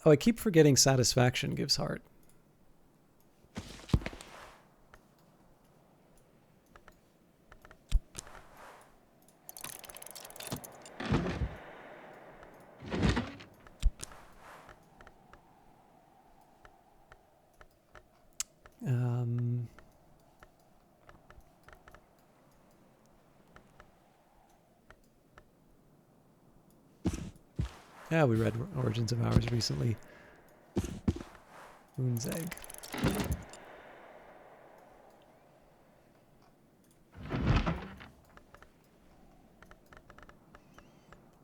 Oh, I keep forgetting satisfaction gives heart. Yeah, we read Origins of Ours recently. Moon's Egg.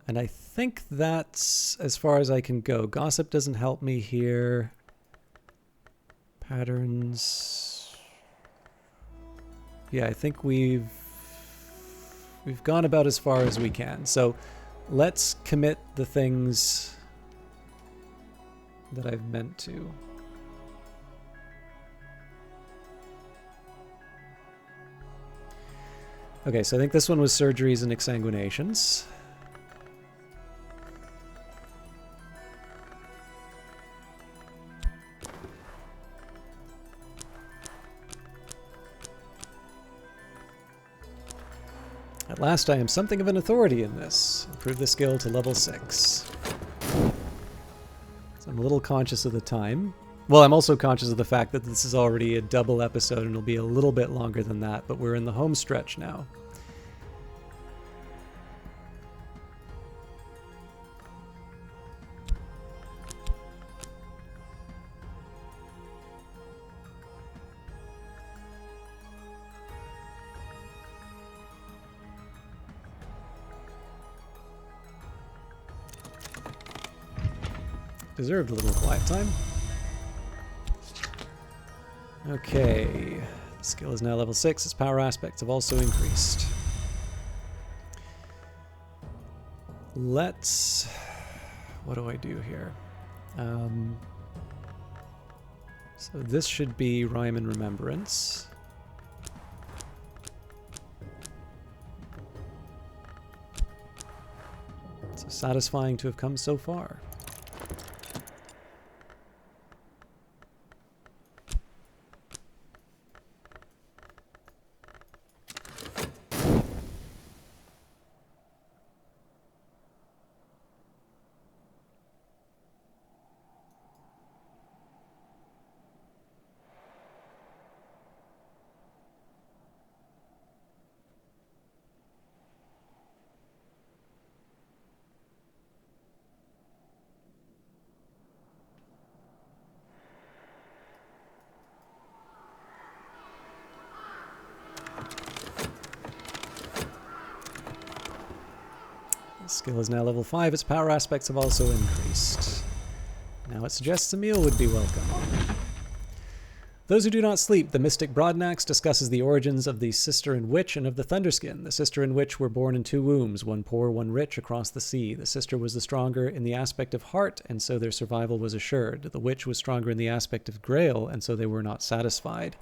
And I think that's as far as I can go. Gossip doesn't help me here. Patterns. Yeah, I think we've gone about as far as we can. So let's commit the things that I've meant to. Okay, so I think this one was surgeries and exsanguinations. At last I am something of an authority in this. Improve the skill to level 6. So I'm a little conscious of the time. Well, I'm also conscious of the fact that this is already a double episode and it'll be a little bit longer than that, but we're in the home stretch now. Deserved a little quiet time. Okay, the skill is now level 6. Its power aspects have also increased. Let's... What do I do here? So this should be Rhyme and Remembrance. So satisfying to have come so far. Skill is now level 5. Its power aspects have also increased. Now it suggests a meal would be welcome. Those who do not sleep, the mystic Broadnax discusses the origins of the Sister and Witch and of the Thunderskin. The Sister and Witch were born in 2 wombs, one poor, one rich, across the sea. The Sister was the stronger in the aspect of heart, and so their survival was assured. The Witch was stronger in the aspect of Grail, and so they were not satisfied.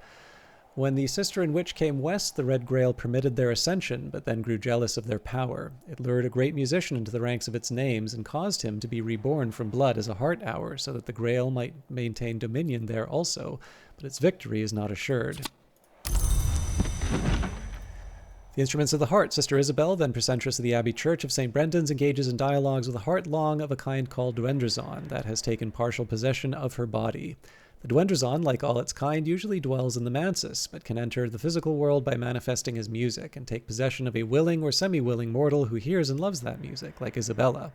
When the Sister and Witch came west, the Red Grail permitted their ascension, but then grew jealous of their power. It lured a great musician into the ranks of its names and caused him to be reborn from blood as a heart hour, so that the Grail might maintain dominion there also, but its victory is not assured. The instruments of the heart. Sister Isabel, then precentress of the Abbey Church of St. Brendan's, engages in dialogues with a heart long of a kind called Duendrazon that has taken partial possession of her body. The Duendrazon, like all its kind, usually dwells in the mansis, but can enter the physical world by manifesting as music and take possession of a willing or semi-willing mortal who hears and loves that music, like Isabella.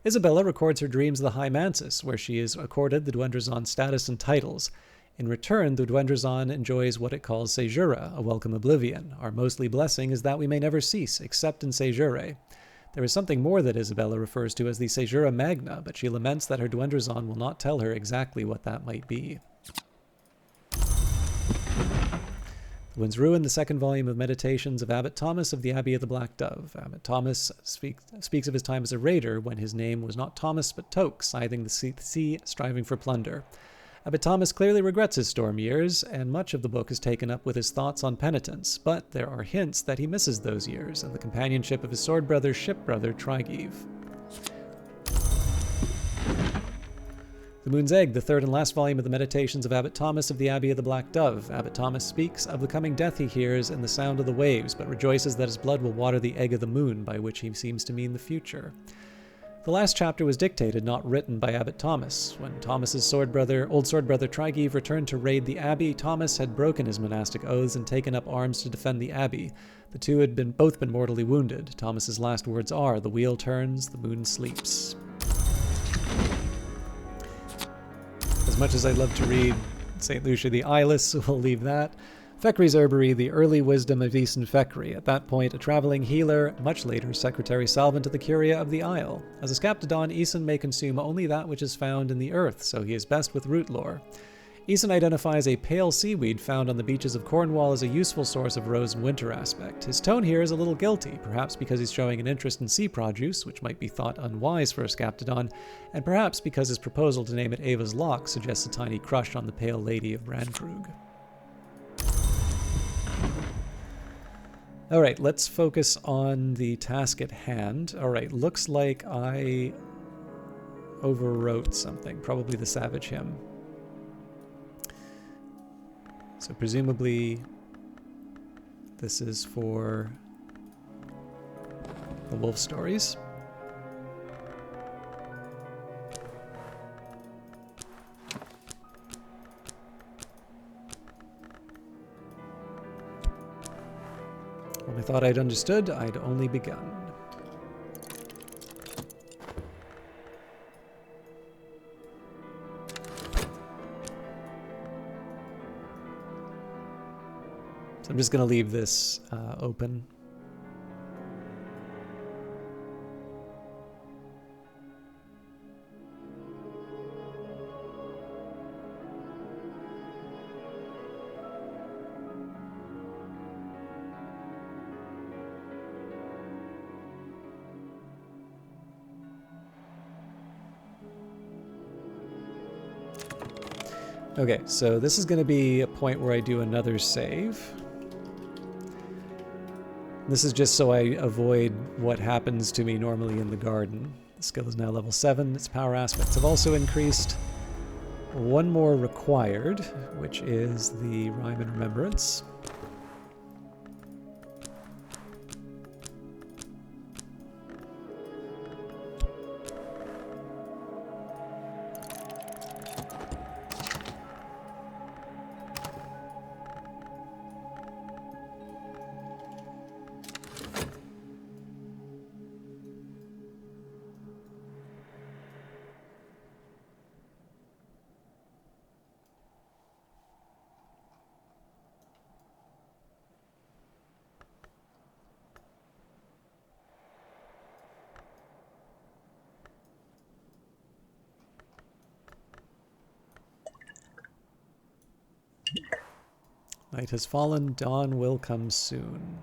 Isabella records her dreams of the High Mansis, where she is accorded the Duendrazon status and titles. In return, the Duendrazon enjoys what it calls Sejura, a welcome oblivion. Our mostly blessing is that we may never cease, except in Sejure. There is something more that Isabella refers to as the Sejura Magna, but she laments that her Duendrazon will not tell her exactly what that might be. The Wind's Ruin, the 2nd volume of Meditations of Abbot Thomas of the Abbey of the Black Dove. Abbot Thomas speaks of his time as a raider, when his name was not Thomas but Toke, scything the sea, striving for plunder. Abbot Thomas clearly regrets his storm years, and much of the book is taken up with his thoughts on penitence, but there are hints that he misses those years and the companionship of his sword brother, ship brother, Trigev. The Moon's Egg, the 3rd and last volume of the Meditations of Abbot Thomas of the Abbey of the Black Dove. Abbot Thomas speaks of the coming death he hears and the sound of the waves, but rejoices that his blood will water the egg of the moon, by which he seems to mean the future. The last chapter was dictated, not written, by Abbot Thomas. When Thomas's old sword brother Trigev returned to raid the abbey, Thomas had broken his monastic oaths and taken up arms to defend the abbey. The two had both been mortally wounded. Thomas's last words are, "The wheel turns, the moon sleeps." As much as I'd love to read St. Lucia the Eyeless, we'll leave that. Fekri's Herbery, the early wisdom of Eason Fekri, at that point a traveling healer, much later secretary salvant to the Curia of the Isle. As a Skaptodon, Eason may consume only that which is found in the earth, so he is best with root lore. Eason identifies a pale seaweed found on the beaches of Cornwall as a useful source of rose and winter aspect. His tone here is a little guilty, perhaps because he's showing an interest in sea produce, which might be thought unwise for a Skaptodon, and perhaps because his proposal to name it Ava's Lock suggests a tiny crush on the pale lady of Brandkrug. Alright, let's focus on the task at hand. Alright, looks like I overwrote something, probably the Savage Hymn. So presumably this is for the wolf stories. When I thought I'd understood, I'd only begun. So I'm just going to leave this open. Okay, so this is going to be a point where I do another save. This is just so I avoid what happens to me normally in the garden. The skill is now level 7. Its power aspects have also increased. One more required, which is the Rhyme and Remembrance. Night has fallen, dawn will come soon.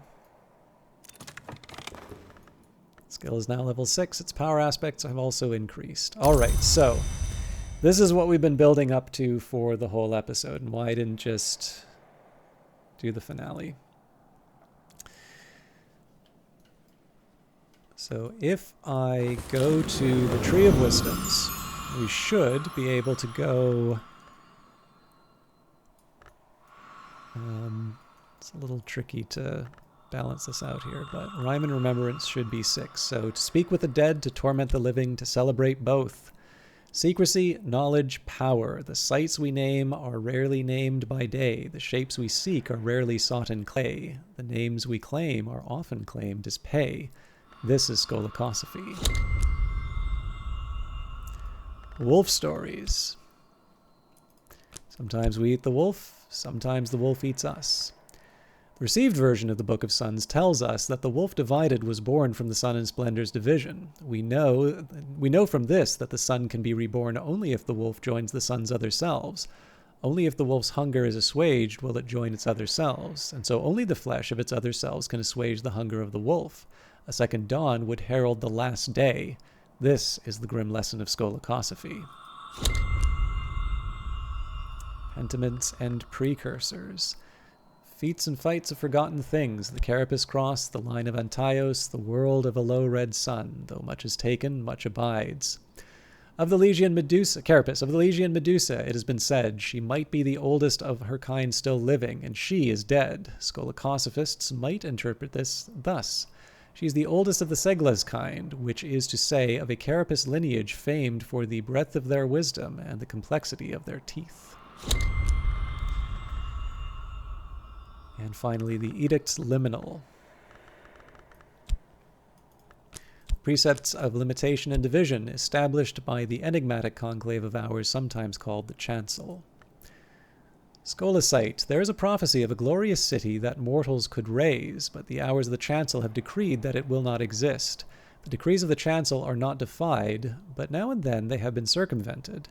Skill is now level 6. Its power aspects have also increased. Alright, so this is what we've been building up to for the whole episode, and why I didn't just do the finale. So if I go to the Tree of Wisdoms, we should be able to go... it's a little tricky to balance this out here, but Rhyme and Remembrance should be 6. So to speak with the dead, to torment the living, to celebrate both. Secrecy, knowledge, power. The sights we name are rarely named by day. The shapes we seek are rarely sought in clay. The names we claim are often claimed as pay. This is Skolakosophy. Wolf stories. Sometimes we eat the wolf, sometimes the wolf eats us. The received version of the Book of Suns tells us that the wolf divided was born from the sun and splendor's division. We know from this that the sun can be reborn only if the wolf joins the sun's other selves. Only if the wolf's hunger is assuaged will it join its other selves, and so only the flesh of its other selves can assuage the hunger of the wolf. A second dawn would herald the last day. This is the grim lesson of Skolakosophy. Pentiments and precursors. Feats and fights of forgotten things, the Carapace Cross, the line of Antaios, the world of a low red sun. Though much is taken, much abides. Of the Legian Medusa, Carapace, of the Legian Medusa, it has been said, she might be the oldest of her kind still living, and she is dead. Skolakosophists might interpret this thus. She is the oldest of the Segla's kind, which is to say, of a Carapace lineage famed for the breadth of their wisdom and the complexity of their teeth. And finally, the Edicts Liminal. Precepts of limitation and division established by the enigmatic conclave of hours, sometimes called the Chancel. Skolacite, there is a prophecy of a glorious city that mortals could raise, but the hours of the Chancel have decreed that it will not exist. The decrees of the Chancel are not defied, but now and then they have been circumvented,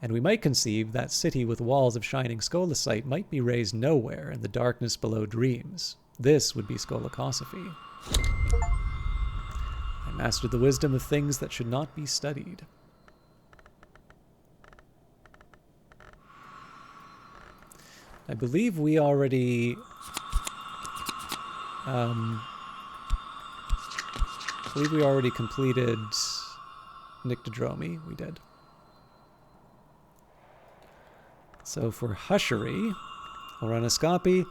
and we might conceive that city with walls of shining skolacite might be raised nowhere in the darkness below dreams. This would be Skolakosophy. I mastered the wisdom of things that should not be studied. I believe we already completed Nyctodromy. We did. So for Hushery, Oranoscopy,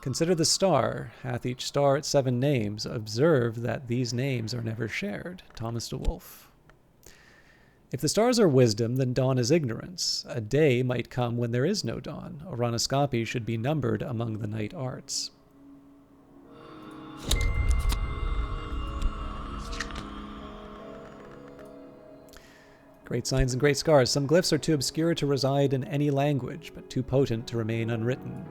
consider the star. Hath each star its 7 names. Observe that these names are never shared. Thomas de Wolfe. If the stars are wisdom, then dawn is ignorance. A day might come when there is no dawn. Oranoscopy should be numbered among the night arts. Great signs and great scars. Some glyphs are too obscure to reside in any language, but too potent to remain unwritten.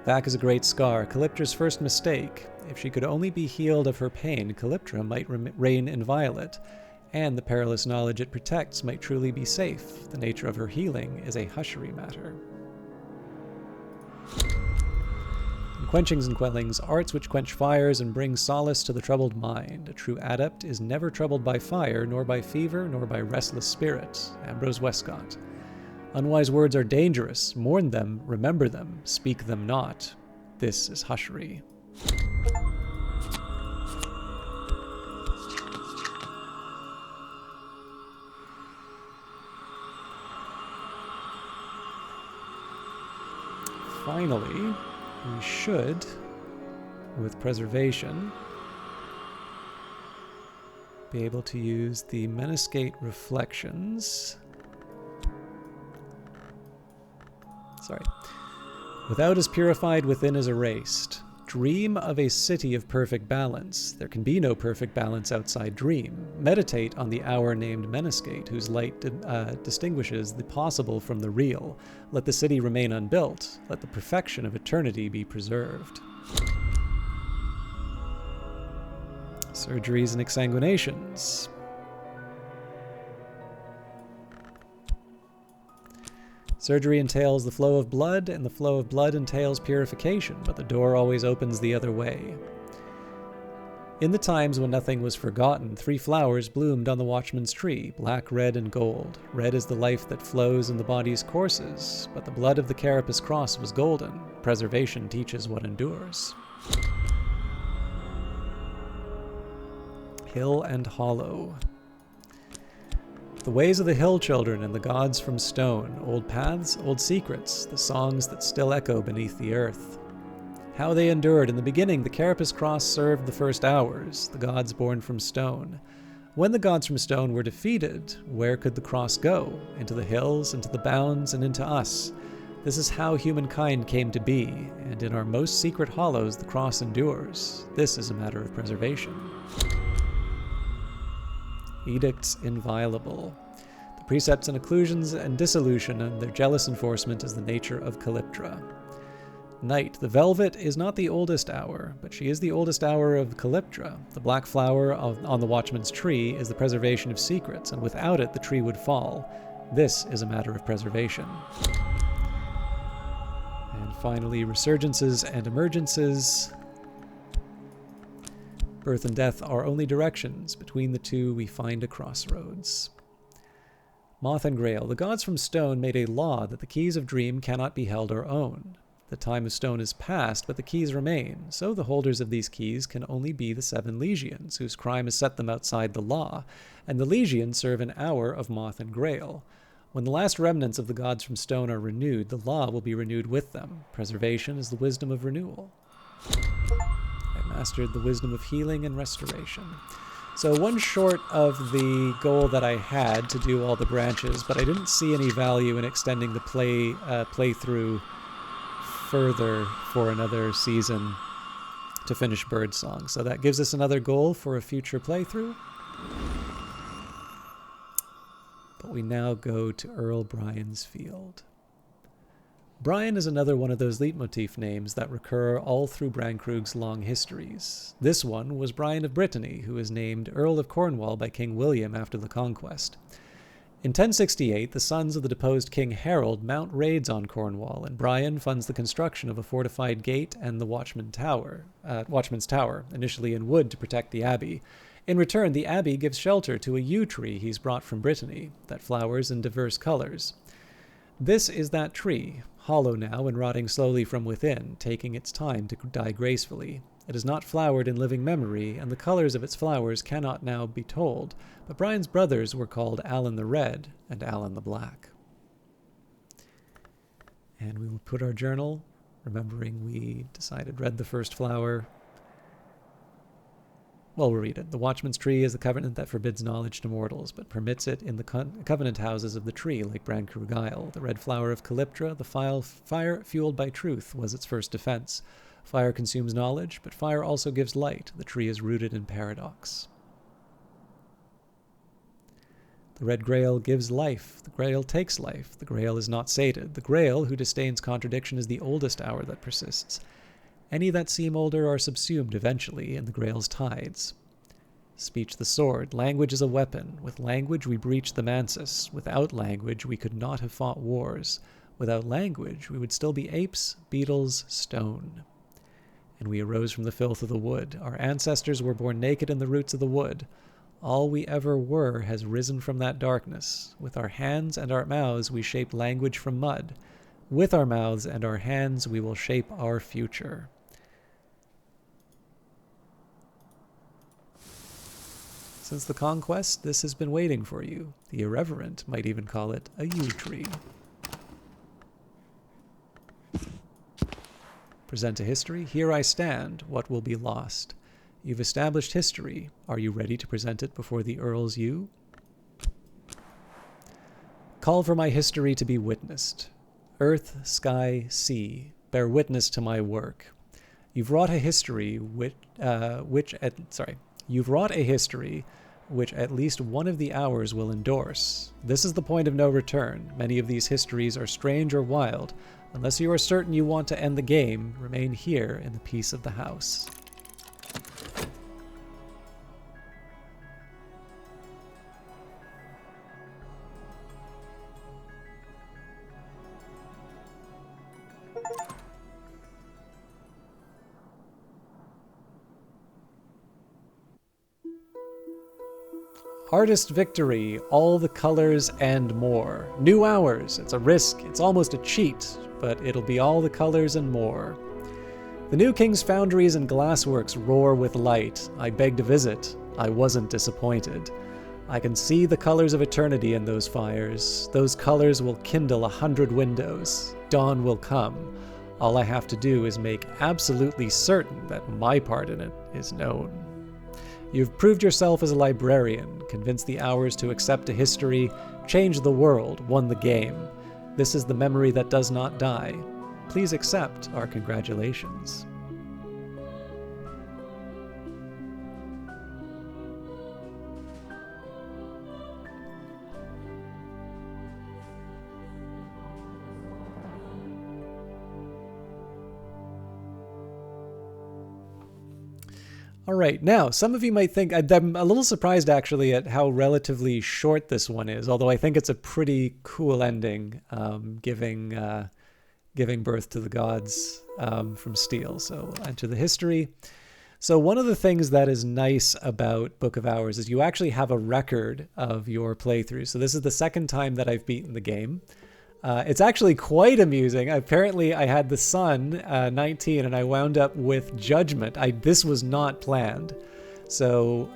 Back is a great scar, Calyptra's first mistake. If she could only be healed of her pain, Calyptra might reign inviolate, and the perilous knowledge it protects might truly be safe. The nature of her healing is a hushery matter. Quenchings and quellings, arts which quench fires and bring solace to the troubled mind. A true adept is never troubled by fire, nor by fever, nor by restless spirit. Ambrose Westcott. Unwise words are dangerous. Mourn them, remember them, speak them not. This is hushery. Finally, we should, with preservation, be able to use the Meniscate Reflections. Sorry. Without is purified, within is erased. Dream of a city of perfect balance. There can be no perfect balance outside dream. Meditate on the hour named Meniscate, whose light distinguishes the possible from the real. Let the city remain unbuilt. Let the perfection of eternity be preserved. Surgeries and exsanguinations. Surgery entails the flow of blood, and the flow of blood entails purification, but the door always opens the other way. In the times when nothing was forgotten, 3 flowers bloomed on the watchman's tree, black, red, and gold. Red is the life that flows in the body's courses, but the blood of the Carapace cross was golden. Preservation teaches what endures. Hill and Hollow. The ways of the hill children and the gods from stone, old paths, old secrets, the songs that still echo beneath the earth. How they endured. In the beginning, the Carapace cross served the first hours, the gods born from stone. When the gods from stone were defeated, where could the cross go? Into the hills, into the bounds, and into us. This is how humankind came to be, and in our most secret hollows the cross endures. This is a matter of preservation. Edicts inviolable. The precepts and occlusions and dissolution and their jealous enforcement is the nature of Calyptra. Night. The velvet is not the oldest hour, but she is the oldest hour of Calyptra. The black flower on the watchman's tree is the preservation of secrets, and without it the tree would fall. This is a matter of preservation. And finally, resurgences and emergences. Birth and death are only directions. Between the two we find a crossroads. Moth and Grail. The gods from stone made a law that the keys of dream cannot be held or owned. The time of stone is past, but the keys remain, so the holders of these keys can only be the 7 Legions, whose crime has set them outside the law, and the Legions serve an hour of Moth and Grail. When the last remnants of the gods from stone are renewed, the law will be renewed with them. Preservation is the wisdom of renewal. I mastered the wisdom of healing and restoration. So one short of the goal that I had to do all the branches, but I didn't see any value in extending the playthrough further for another season to finish Birdsong. So that gives us another goal for a future playthrough. But we now go to Earl Brian's Field. Brian is another one of those leitmotif names that recur all through Brankrug's long histories. This one was Brian of Brittany, who was named Earl of Cornwall by King William after the conquest. In 1068, the sons of the deposed King Harold mount raids on Cornwall, and Brian funds the construction of a fortified gate and the Watchman's Tower, initially in wood to protect the abbey. In return, the abbey gives shelter to a yew tree he's brought from Brittany that flowers in diverse colors. This is that tree, hollow now and rotting slowly from within, taking its time to die gracefully. It is not flowered in living memory, and the colors of its flowers cannot now be told, but Brian's brothers were called Alan the Red and Alan the Black. And we will put our journal, remembering we decided red the first flower. Well, we'll read it. The Watchman's Tree is the covenant that forbids knowledge to mortals, but permits it in the covenant houses of the tree, like Brankrug Isle. The red flower of Calyptra, the fire fueled by truth, was its first defense. Fire consumes knowledge, but fire also gives light. The tree is rooted in paradox. The red grail gives life. The grail takes life. The grail is not sated. The grail, who disdains contradiction, is the oldest hour that persists. Any that seem older are subsumed eventually in the grail's tides. Speech the sword. Language is a weapon. With language we breach the mansis. Without language we could not have fought wars. Without language we would still be apes, beetles, stone. And we arose from the filth of the wood. Our ancestors were born naked in the roots of the wood. All we ever were has risen from that darkness. With our hands and our mouths we shaped language from mud. With our mouths and our hands we will shape our future. Since the conquest, this has been waiting for you. The irreverent might even call it a yew tree. Present a history. Here I stand. What will be lost? You've established history. Are you ready to present it before the Earl's you? Call for my history to be witnessed. Earth, sky, sea, bear witness to my work. You've wrought a history which at least one of the hours will endorse. This is the point of no return. Many of these histories are strange or wild. Unless you are certain you want to end the game, remain here in the peace of the house. Artist victory, all the colors and more. New hours, it's a risk, it's almost a cheat, but it'll be all the colors and more. The new king's foundries and glassworks roar with light. I begged to visit. I wasn't disappointed. I can see the colors of eternity in those fires. Those colors will kindle 100 windows. Dawn will come. All I have to do is make absolutely certain that my part in it is known. You've proved yourself as a librarian, convinced the hours to accept a history, changed the world, won the game. This is the memory that does not die. Please accept our congratulations. All right, now, some of you might think, I'm a little surprised actually at how relatively short this one is, although I think it's a pretty cool ending, giving birth to the gods from Steel. So enter the history. So one of the things that is nice about Book of Hours is you actually have a record of your playthrough. So this is the second time that I've beaten the game. It's actually quite amusing. Apparently, I had the Sun, 19, and I wound up with Judgment. This was not planned. So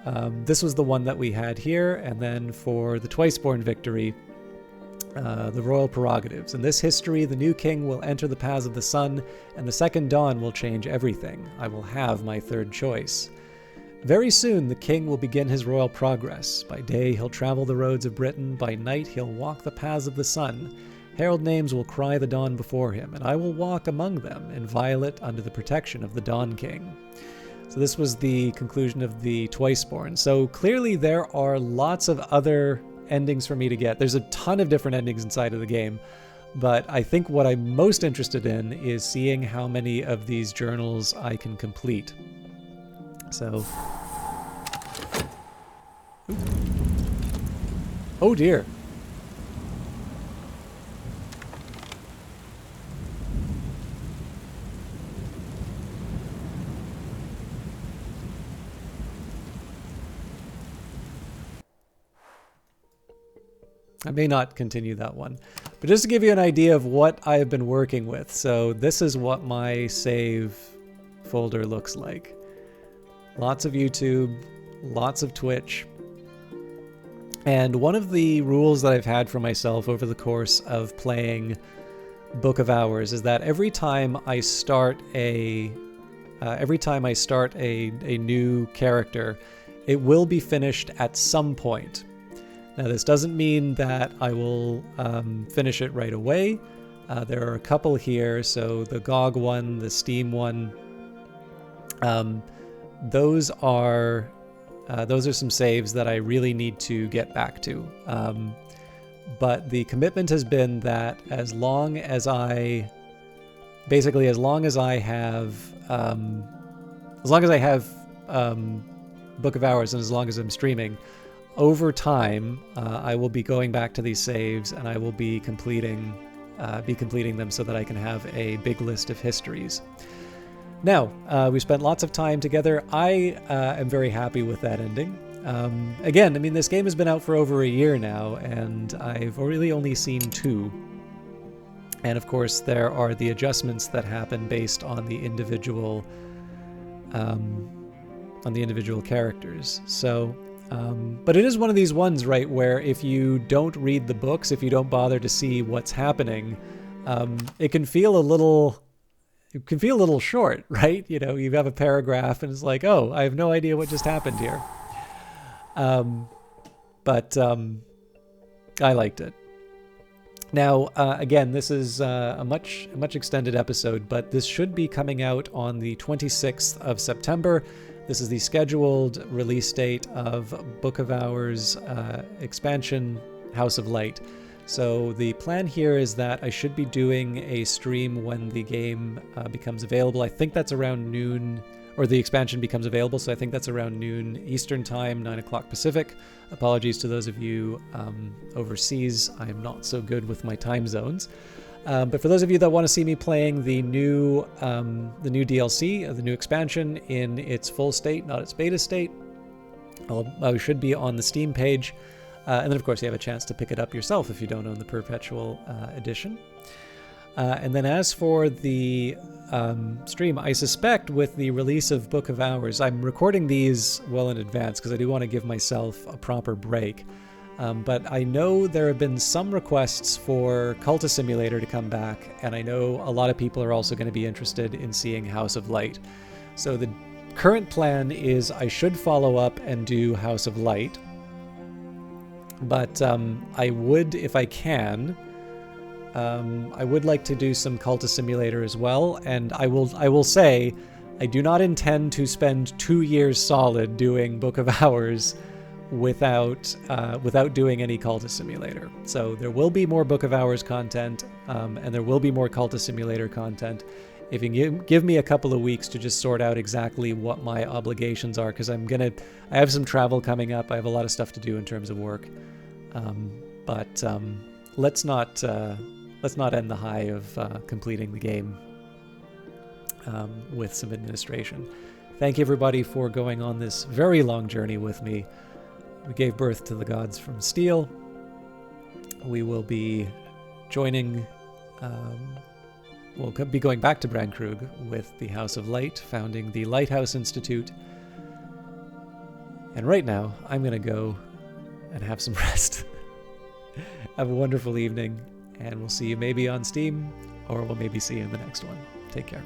this was the one that we had here. And then for the Twiceborn victory, the royal prerogatives. In this history, the new king will enter the paths of the sun, and the second dawn will change everything. I will have my third choice. Very soon, the king will begin his royal progress. By day, he'll travel the roads of Britain. By night, he'll walk the paths of the sun. Herald names will cry the dawn before him, and I will walk among them, inviolate under the protection of the Dawn King. So this was the conclusion of the Twiceborn. So clearly there are lots of other endings for me to get. There's a ton of different endings inside of the game, but I think what I'm most interested in is seeing how many of these journals I can complete. So... Oh dear. I may not continue that one, but just to give you an idea of what I have been working with. So this is what my save folder looks like. Lots of YouTube, lots of Twitch. And one of the rules that I've had for myself over the course of playing Book of Hours is that every time I start a new character, it will be finished at some point. Now, this doesn't mean that I will finish it right away. There are a couple here. So the GOG one, the Steam one, those are some saves that I really need to get back to. But the commitment has been that as long as I have Book of Hours and as long as I'm streaming, over time, I will be going back to these saves and I will be completing them so that I can have a big list of histories. Now, we spent lots of time together. I am very happy with that ending. Again, I mean, this game has been out for over a year now, and I've really only seen 2. And of course, there are the adjustments that happen based on the individual characters. So. But it is one of these ones, right, where if you don't read the books, if you don't bother to see what's happening, it can feel a little short, right? You know, you have a paragraph and it's like, oh, I have no idea what just happened here. But I liked it. Now, again, this is a much extended episode, but this should be coming out on the 26th of September. This is the scheduled release date of Book of Hours expansion, House of Light. So the plan here is that I should be doing a stream when the game becomes available. I think that's around noon, or the expansion becomes available, so I think that's around noon Eastern Time, 9 o'clock Pacific. Apologies to those of you overseas. I'm not so good with my time zones. But for those of you that want to see me playing the new DLC, the new expansion in its full state, not its beta state, I should be on the Steam page. And then, of course, you have a chance to pick it up yourself if you don't own the Perpetual edition. And then as for the stream, I suspect with the release of Book of Hours, I'm recording these well in advance because I do want to give myself a proper break. But I know there have been some requests for Cultist Simulator to come back, and I know a lot of people are also going to be interested in seeing House of Light. So the current plan is I should follow up and do House of Light, but I would, if I can, I would like to do some Cultist Simulator as well, and I will say I do not intend to spend 2 years solid doing Book of Hours without doing any Cultist Simulator. So there will be more Book of Hours content, and there will be more Cultist Simulator content. If you can give me a couple of weeks to just sort out exactly what my obligations are, because I have some travel coming up. I have a lot of stuff to do in terms of work. But let's not end the high of completing the game with some administration. Thank you everybody for going on this very long journey with me. We gave birth to the gods from steel. We will be joining, we'll be going back to Brandkrug with the House of Light, founding the Lighthouse Institute. And right now, I'm going to go and have some rest. Have a wonderful evening, and we'll see you maybe on Steam, or we'll maybe see you in the next one. Take care.